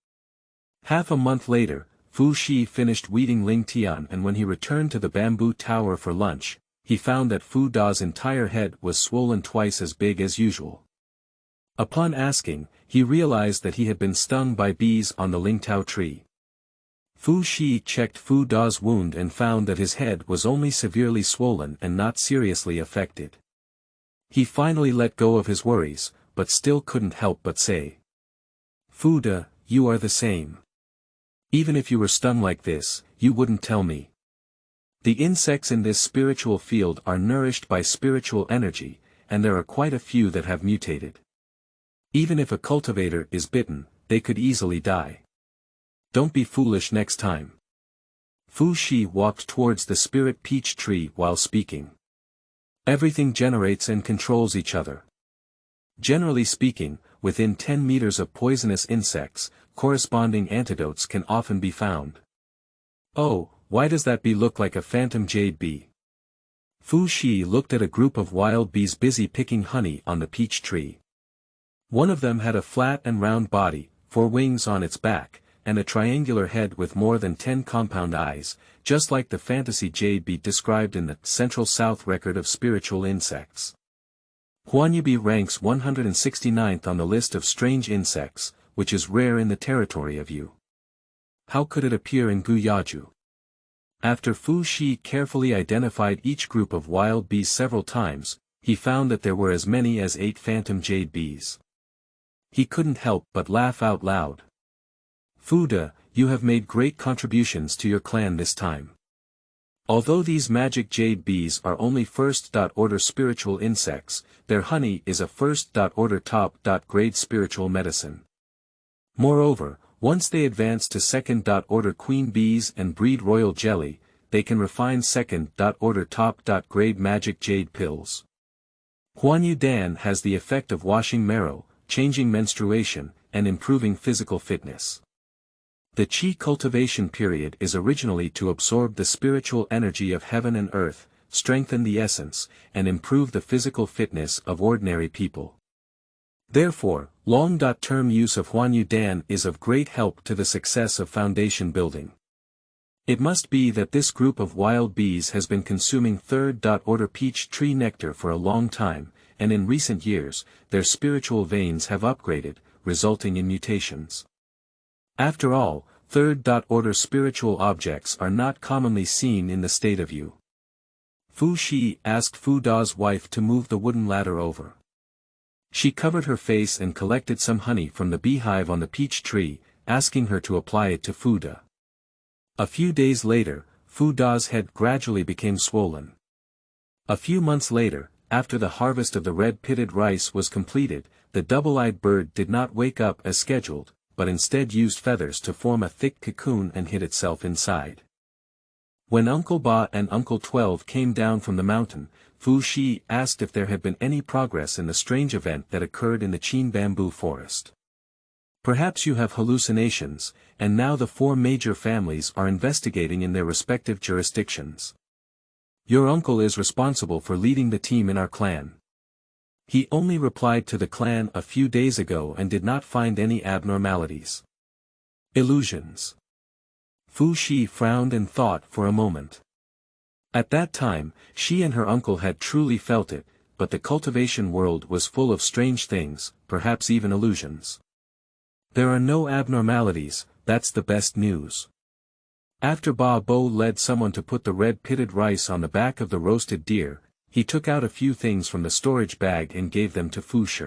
Half a month later, Fu Shi finished weeding Ling Tian, and when he returned to the bamboo tower for lunch, he found that Fu Da's entire head was swollen twice as big as usual. Upon asking, he realized that he had been stung by bees on the Lingtao tree. Fu Shi checked Fu Da's wound and found that his head was only severely swollen and not seriously affected. He finally let go of his worries, but still couldn't help but say, "Fu Da, you are the same. Even if you were stung like this, you wouldn't tell me." The insects in this spiritual field are nourished by spiritual energy, and there are quite a few that have mutated. Even if a cultivator is bitten, they could easily die. Don't be foolish next time. Fu Shi walked towards the spirit peach tree while speaking. Everything generates and controls each other. Generally speaking, within 10 meters of poisonous insects, corresponding antidotes can often be found. Oh, why does that bee look like a phantom jade bee? Fu Shi looked at a group of wild bees busy picking honey on the peach tree. One of them had a flat and round body, 4 wings on its back, and a triangular head with more than 10 compound eyes, just like the fantasy jade bee described in the Central South Record of Spiritual Insects. Huanyubi ranks 169th on the list of strange insects, which is rare in the territory of Yu. How could it appear in Guyaju? After Fu Shi carefully identified each group of wild bees several times, he found that there were as many as 8 phantom jade bees. He couldn't help but laugh out loud. "Fu Da, you have made great contributions to your clan this time. Although these magic jade bees are only first-order spiritual insects, their honey is a first-order top-grade spiritual medicine. Moreover, once they advance to second-order queen bees and breed royal jelly, they can refine second-order top-grade magic jade pills. Huanyu Dan has the effect of washing marrow, changing menstruation, and improving physical fitness. The Qi cultivation period is originally to absorb the spiritual energy of heaven and earth, strengthen the essence, and improve the physical fitness of ordinary people. Therefore, long-term use of Huanyu Dan is of great help to the success of foundation building. It must be that this group of wild bees has been consuming third-order peach tree nectar for a long time, and in recent years, their spiritual veins have upgraded, resulting in mutations. After all, third-order spiritual objects are not commonly seen in the state of Yu. Fu Shi asked Fu Da's wife to move the wooden ladder over. She covered her face and collected some honey from the beehive on the peach tree, asking her to apply it to Fu Da. A few days later, Fu Da's head gradually became swollen. A few months later, after the harvest of the red-pitted rice was completed, the double-eyed bird did not wake up as scheduled, but instead used feathers to form a thick cocoon and hid itself inside. When Uncle Ba and Uncle 12 came down from the mountain, Fu Shi asked if there had been any progress in the strange event that occurred in the Qin bamboo forest. Perhaps you have hallucinations, and now the 4 major families are investigating in their respective jurisdictions. Your uncle is responsible for leading the team in our clan. He only replied to the clan a few days ago and did not find any abnormalities. Illusions. Fu Shi frowned and thought for a moment. At that time, she and her uncle had truly felt it, but the cultivation world was full of strange things, perhaps even illusions. There are no abnormalities, that's the best news. After Ba Bo led someone to put the red-pitted rice on the back of the roasted deer, he took out a few things from the storage bag and gave them to Fu Shi.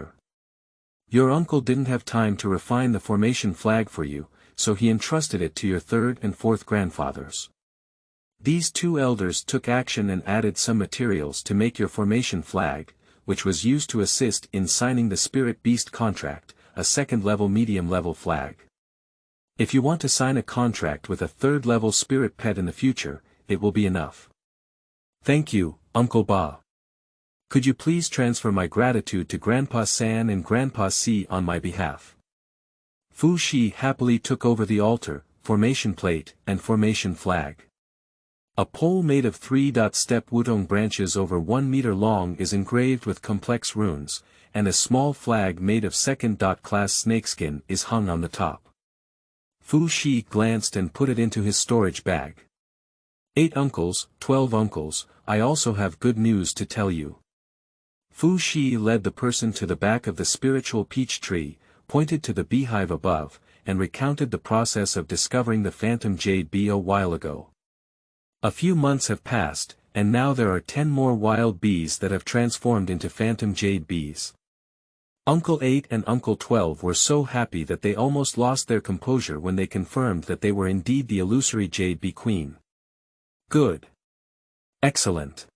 Your uncle didn't have time to refine the formation flag for you, so he entrusted it to your 3rd and 4th grandfathers. These 2 elders took action and added some materials to make your formation flag, which was used to assist in signing the Spirit Beast contract, a 2nd-level medium-level flag. If you want to sign a contract with a 3rd-level spirit pet in the future, it will be enough. Thank you, Uncle Ba. Could you please transfer my gratitude to Grandpa San and Grandpa Si on my behalf? Fu Shi happily took over the altar, formation plate, and formation flag. A pole made of 3-step wudong branches over 1 meter long is engraved with complex runes, and a small flag made of 2nd-class snakeskin is hung on the top. Fu Shi glanced and put it into his storage bag. 8 uncles, 12 uncles, I also have good news to tell you. Fu Shi led the person to the back of the spiritual peach tree, pointed to the beehive above, and recounted the process of discovering the phantom jade bee a while ago. A few months have passed, and now there are 10 more wild bees that have transformed into phantom jade bees. Uncle 8 and Uncle 12 were so happy that they almost lost their composure when they confirmed that they were indeed the illusory jade bee queen. Good. Excellent.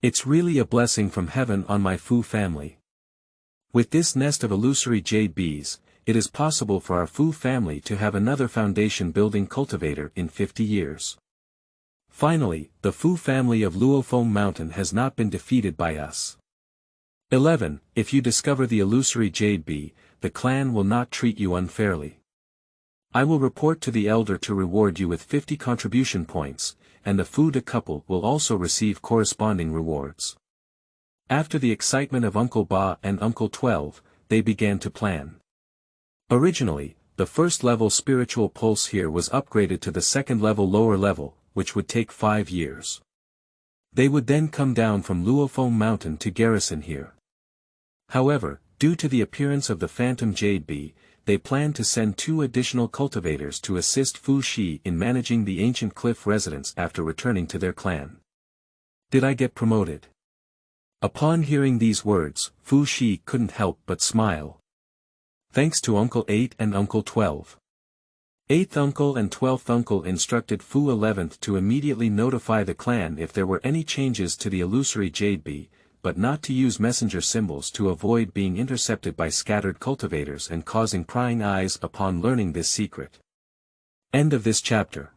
It's really a blessing from heaven on my Fu family. With this nest of illusory jade bees, it is possible for our Fu family to have another foundation-building cultivator in 50 years. Finally, the Fu family of Luofeng Mountain has not been defeated by us. 11. If you discover the illusory jade bee, the clan will not treat you unfairly. I will report to the elder to reward you with 50 contribution points, and the Fu de couple will also receive corresponding rewards. After the excitement of Uncle Ba and Uncle 12, they began to plan. Originally, the first-level spiritual pulse here was upgraded to the second-level lower level, which would take 5 years. They would then come down from Luofeng Mountain to garrison here. However, due to the appearance of the phantom jade bee, they planned to send 2 additional cultivators to assist Fu Shi in managing the ancient cliff residence after returning to their clan. Did I get promoted? Upon hearing these words, Fu Shi couldn't help but smile. Thanks to Uncle 8 and Uncle 12. 8th uncle and 12th uncle instructed Fu 11th to immediately notify the clan if there were any changes to the illusory jade bee, but not to use messenger symbols to avoid being intercepted by scattered cultivators and causing prying eyes upon learning this secret. End of this chapter.